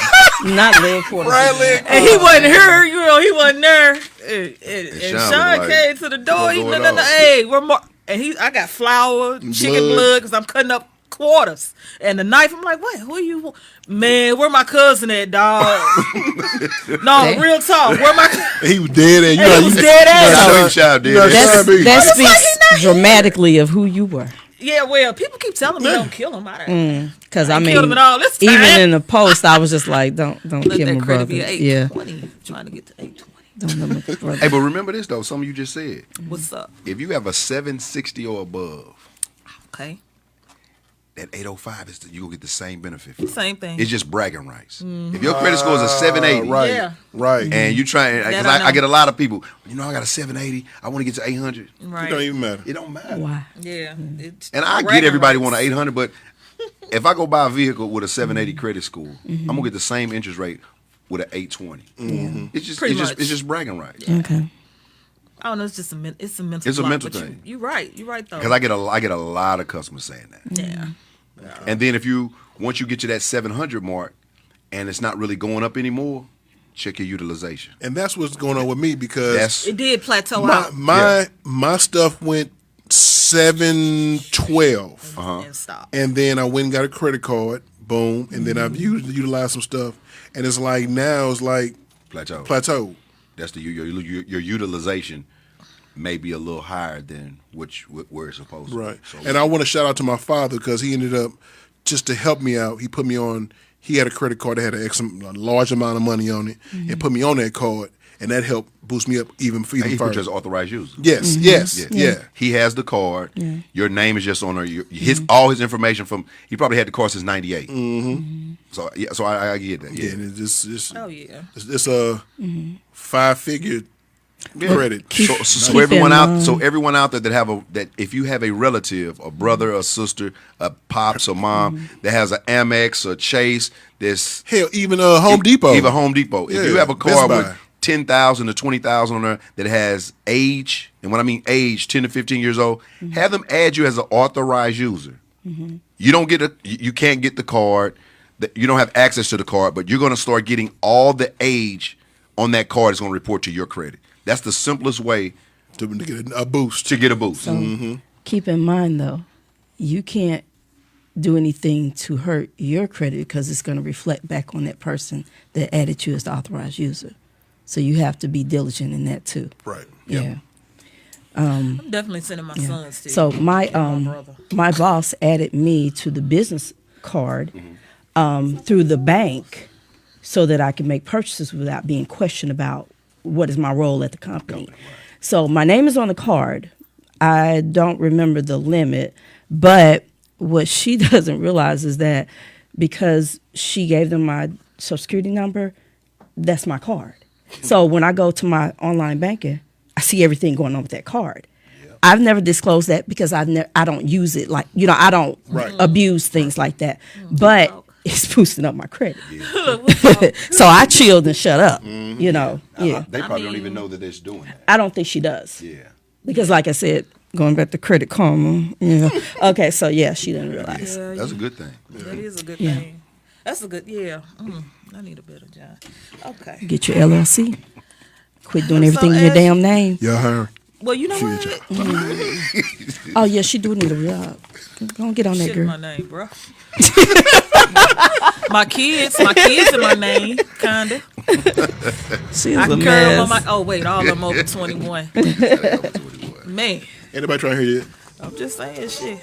not leg quarters. and he wasn't here. He wasn't there. And Sean was Sean like, came to the door. He "What's no, going on?" hey, we're more. And I got flour, chicken blood, because I'm cutting up quarters, and the knife. I'm like, what? Who you? Man, where my cousin at, dog? No, real talk. Where my? He was dead, and He was dead ass. Show him shout, dude. That's- That's, Sorry, that It's like speaks he not here. dramatically of who you were. Yeah, well, people keep telling me don't kill him. I don't. Because I I mean, killed him at all this time. even in the post, I was just like, don't Let kill that my credit brother. be an Yeah, 820. Trying to get to 820. don't let my brother. Hey, but remember this though. Something you just said. What's up? If you have a 760 or above, Okay. that 805 is you gonna get the same benefit. From. Same thing. It's just bragging rights. If your credit score is a 780, right, Yeah. right. and you try, because That I know. I get a lot of people. I got a 780. I want to get to 800. Right. It don't even matter. It don't matter. Why? Yeah. It's And I get bragging everybody rights. want an 800, but if I go buy a vehicle with a 780 credit score, I'm gonna get the same interest rate with an 820. It's just Pretty it's much. just bragging rights. Okay. I don't know. It's just a mental. It's a mental. It's a block, mental but thing. You're right. You're right though. Because I get a lot of customers saying that. Yeah. And then once you get to that 700 mark, and it's not really going up anymore, check your utilization. And that's what's going on with me because That's It did plateau my out. my my stuff went 712, and stop. and then I went and got a credit card. Boom, and then I've utilized some stuff, and it's like now it's like plateau. That's your utilization may be a little higher than where it's supposed to. Right. Be. So, And I want to shout out to my father because he ended up just to help me out. He put me on. He had a credit card that had a large amount of money on it, and put me on that card, and that helped boost me up even he further. put you as authorized user. Yes, yes, yeah. He has the card. Yeah. Your name is just on there. All his information from. He probably had the card since '98. So so I get that. Yeah, Yeah. and it's a 5-figure credit. So everyone out there that if you have a relative, a brother, a sister, a pops, or mom that has an Amex or Chase, Hell, even Home Depot. Even Home Depot. Yeah, If you have a Best card Buy. with 10,000 to 20,000 on there that has age, and when I mean age, 10 to 15 years old, have them add you as an authorized user. You don't get you can't get the card. You don't have access to the card, but you're going to start getting all the age on that card. It's going to report to your credit. That's the simplest way to get a boost. To get a boost. So keep in mind, though, you can't do anything to hurt your credit because it's going to reflect back on that person that added you as the authorized user. So you have to be diligent in that too. Right. Yeah. Yep. I'm definitely sending my sons to. So my brother. my boss added me to the business card through the bank so that I can make purchases without being questioned about what is my role at the company. So my name is on the card. I don't remember the limit, but what she doesn't realize is that because she gave them my Social Security number, that's my card. So when I go to my online banking, I see everything going on with that card. I've never disclosed that because I don't use it I don't abuse things like that. But it's boosting up my credit. So I chilled and shut up. They probably don't even know that they're doing that. I don't think she does. Yeah. Because like I said, going back to Credit Karma, Okay, so she didn't realize. Yeah, That's a good thing. That is a good thing. That's a good, I need a better job. Okay. Get your LLC. Quit doing everything in your damn name. Yeah, her. Well, you know what? Oh, yeah, she do need a job. Go and get on that, Shit girl. in my name, bro. my kids in my name, kinda. She's I a can curl mess. on my. Oh wait, all of them over 21. Man, Anybody trying to hear you? I'm just saying shit.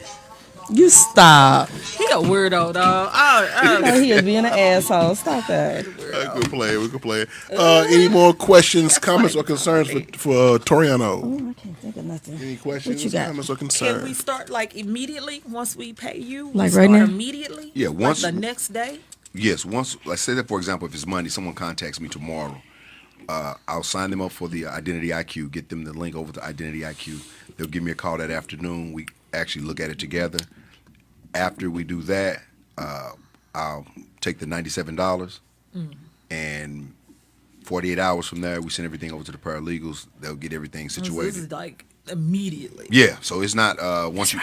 You stop. He a weirdo, dog. He is being an asshole. Stop that. We could play it. Any more questions, comments, or concerns for Toriano? Oh, I can't think of nothing. Any questions, What you got? comments, or Can we concerns? start immediately once we pay you? We Like start right now? Immediately. Yeah, once- the next day. Yes, once, let's say that, for example, if it's Monday, someone contacts me tomorrow, I'll sign them up for the Identity IQ, get them the link over to Identity IQ. They'll give me a call that afternoon. We actually look at it together. After we do that, I'll take the $97, and 48 hours from there, we send everything over to the paralegals. They'll get everything So situated. this is like immediately. Yeah, so it's not once you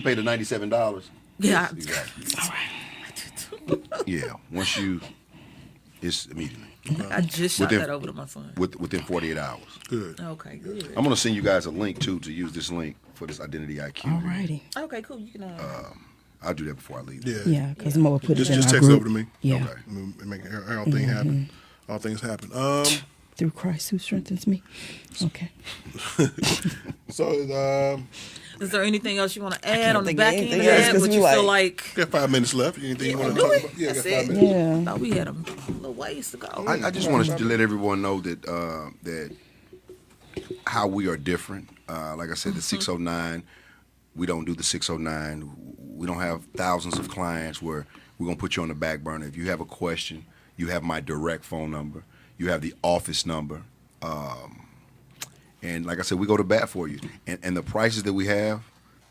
pay the $97. Yeah. Yes, exactly. All right. Yeah, it's immediately I just shot Within- that over to my son. within 48 hours. Good. Okay, good. I'm gonna send you guys a link too to use this link for this Identity IQ. Alrighty. Okay, cool. You can. I'll do that before I leave. Yeah. Yeah, because Mo will put Just it in our text it group. over to me. Yeah. Okay. And make all things happen. All things happen. Through Christ who strengthens me. Okay. So Is there anything else you want to add on the think back of end of anything else, that? 'cause What we you feel like- like? got 5 minutes left. Anything you want to do talk we? about? Yeah, That's got 5 it. minutes. Yeah. Thought we had a little ways to go. I just wanted to let everyone know that how we are different. Like I said, the 609, we don't do the 609. We don't have thousands of clients where we're gonna put you on the back burner. If you have a question, you have my direct phone number. You have the office number. And like I said, we go to bat for you. And the prices that we have,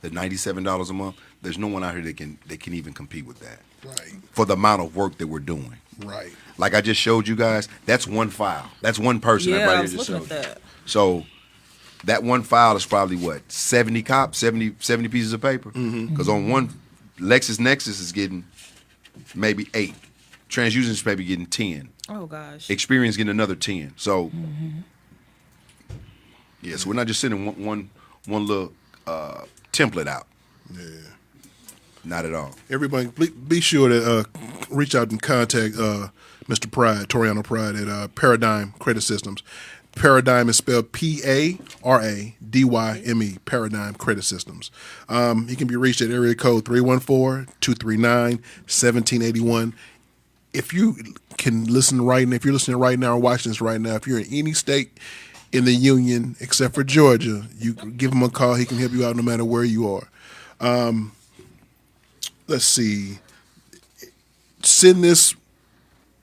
the $97 a month, there's no one out here that can even compete with that. Right. For the amount of work that we're doing. Right. Like I just showed you guys, that's one file. That's one person. Yeah, Everybody I was just looking showed at you. that. So that one file is probably what, 70 pieces of paper? Because on one, LexisNexis is getting maybe 8. TransUnion is maybe getting 10. Oh gosh. Experience getting another 10. So, yeah, so we're not just sending one little template out. Yeah. Not at all. Everybody, be sure to reach out and contact Mr. Pride, Toriano Pride at Paradyme Credit Systems. Paradyme is spelled Paradyme, Paradyme Credit Systems. He can be reached at area code 314-239-1781. If you can listen right now, if you're listening right now or watching this right now, if you're in any state in the union except for Georgia, you give him a call. He can help you out no matter where you are. Let's see. Send this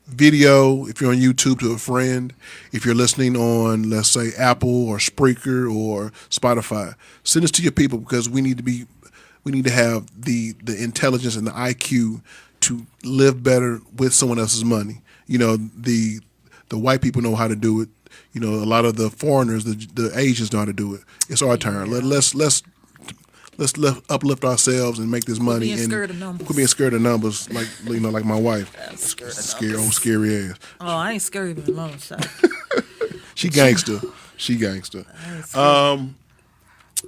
video, if you're on YouTube, to a friend. If you're listening on, let's say, Apple or Spreaker or Spotify, send this to your people, because we need to have the intelligence and the IQ to live better with someone else's money. You know, the white people know how to do it. You know, a lot of the foreigners, the Asians know how to do it. It's our turn. Let's uplift ourselves and make this money. Being scared of numbers. Quit being scared of numbers, like like my wife. I'm scared of Scary, numbers. old scary ass. Oh, I ain't scared of the loan side. She gangster.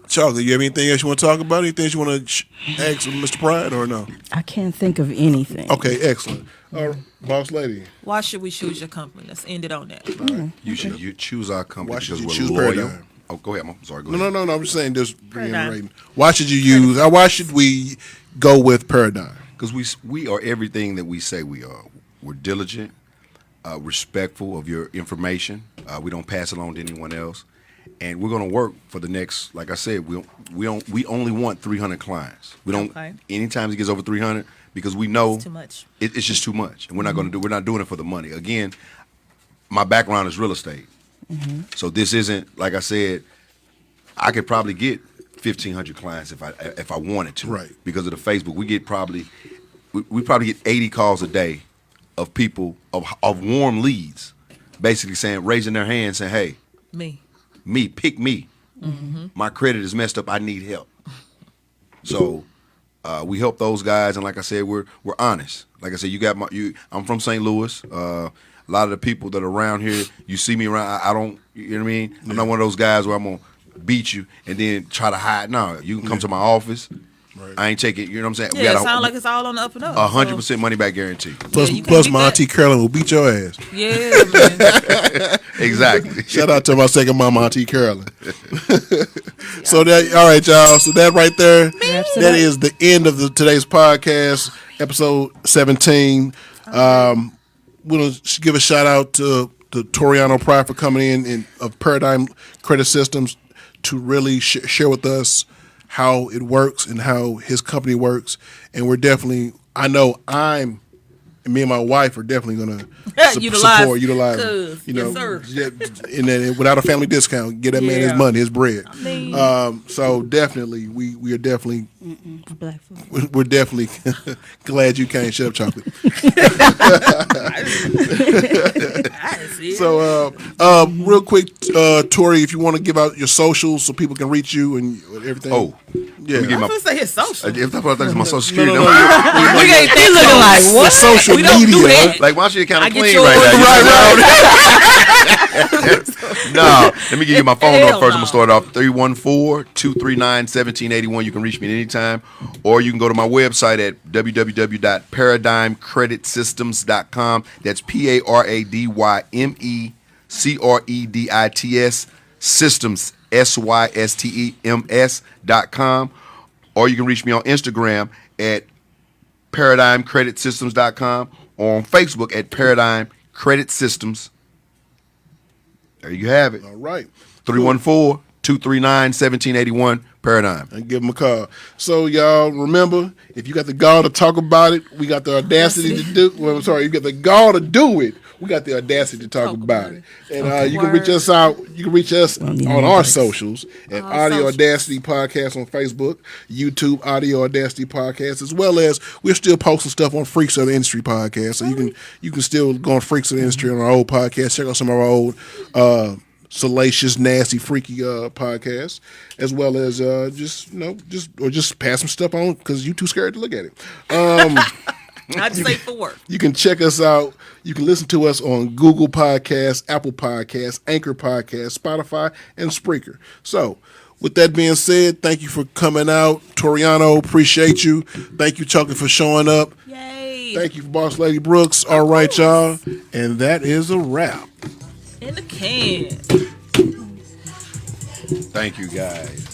Chocolate, you have anything else you want to talk about? Anything else you want to ask Mr. Pride or no? I can't think of anything. Okay, excellent. Boss lady, Why should we choose your company? Let's end it on that. You choose our company Why should because you we're choose loyal. Paradyme? Oh, go ahead. I'm sorry. Go no. ahead. I'm just saying, just Paradyme. reiterating. Why should we go with Paradyme? Because we are everything that we say we are. We're diligent, respectful of your information. We don't pass it on to anyone else, and we're going to work for the next. Like I said, we only want 300 clients. We don't. Okay. Anytime it gets over 300, because we know It's too much. It's just too much, and we're not going to do. We're not doing it for the money. Again, my background is real estate, so this isn't, like I said. I could probably get 1,500 clients if I wanted to, Right? Because of the Facebook, we probably get 80 calls a day of people of warm leads, basically raising their hand, saying, "Hey, pick me. My credit is messed up. I need help." So we help those guys, and like I said, we're honest. Like I said, I'm from St. Louis. A lot of the people that are around here, you see me around. I don't, you know what I mean? I'm not one of those guys where I'm gonna beat you and then try to hide. No, you can come to my office. Right. I ain't taking. You know what I'm saying? Yeah, it sounds like it's all on the up and up. 100% money back guarantee. Plus, you can't plus beat my that. auntie Carolyn will beat your ass. Yeah, man. Exactly. Shout out to my second mom, Auntie Carolyn. So that, all right, y'all. So that right there, that is the end of today's podcast, episode 17. We'll give a shout out to Toriano Pride for coming in of Paradyme Credit Systems to really share with us how it works and how his company works. And we're definitely, me and my wife are definitely going to utilize, yes, sir. And then without a family discount, get that man his Yeah. money, his bread. mean- So definitely, we are definitely, Black food. we're definitely glad you came. Shut up, Chocolate. I see it. So, real quick, Tori, if you want to give out your socials so people can reach you and everything. Oh, yeah. let me get I'm my. gonna say his social. If I thought it was my social security no, number. We ain't that looking like close. what? Social We don't do media. that. Like, why should you kind I of get clean yours. right now? No, let me give you my phone number Hell first. I'm no. going to start off 314-239-1781. You can reach me at any time, or you can go to my website at www.paradymecreditsystems.com. That's PARADYMECREDITS Systems, SYSTEMS.com. Or you can reach me on Instagram at ParadymeCreditSystems.com or on Facebook at Paradyme Credit Systems. There you have it. All right. 314-239-1781, Paradyme. And give them a call. So, y'all, remember, if you got the gall to talk about it, we got the audacity to do. Well, I'm sorry, you got the gall to do it. We got the audacity to talk about it. And you can reach us out. You can reach us on our socials at Audio Audacity Podcast on Facebook, YouTube Audio Audacity Podcast, as well as we're still posting stuff on Freaks of the Industry Podcast. So you can still go on Freaks of the Industry on our old podcast. Check out some of our old salacious, nasty, freaky podcasts, as well as just pass some stuff on because you too scared to look at it. Not safe for work. You can check us out. You can listen to us on Google Podcasts, Apple Podcasts, Anchor Podcasts, Spotify, and Spreaker. So With that being said, thank you for coming out. Toriano, appreciate you. Thank you, Chucky, for showing up. Yay. Thank you, Boss Lady Brooks. All right, y'all. And that is a wrap. In the can. Thank you, guys.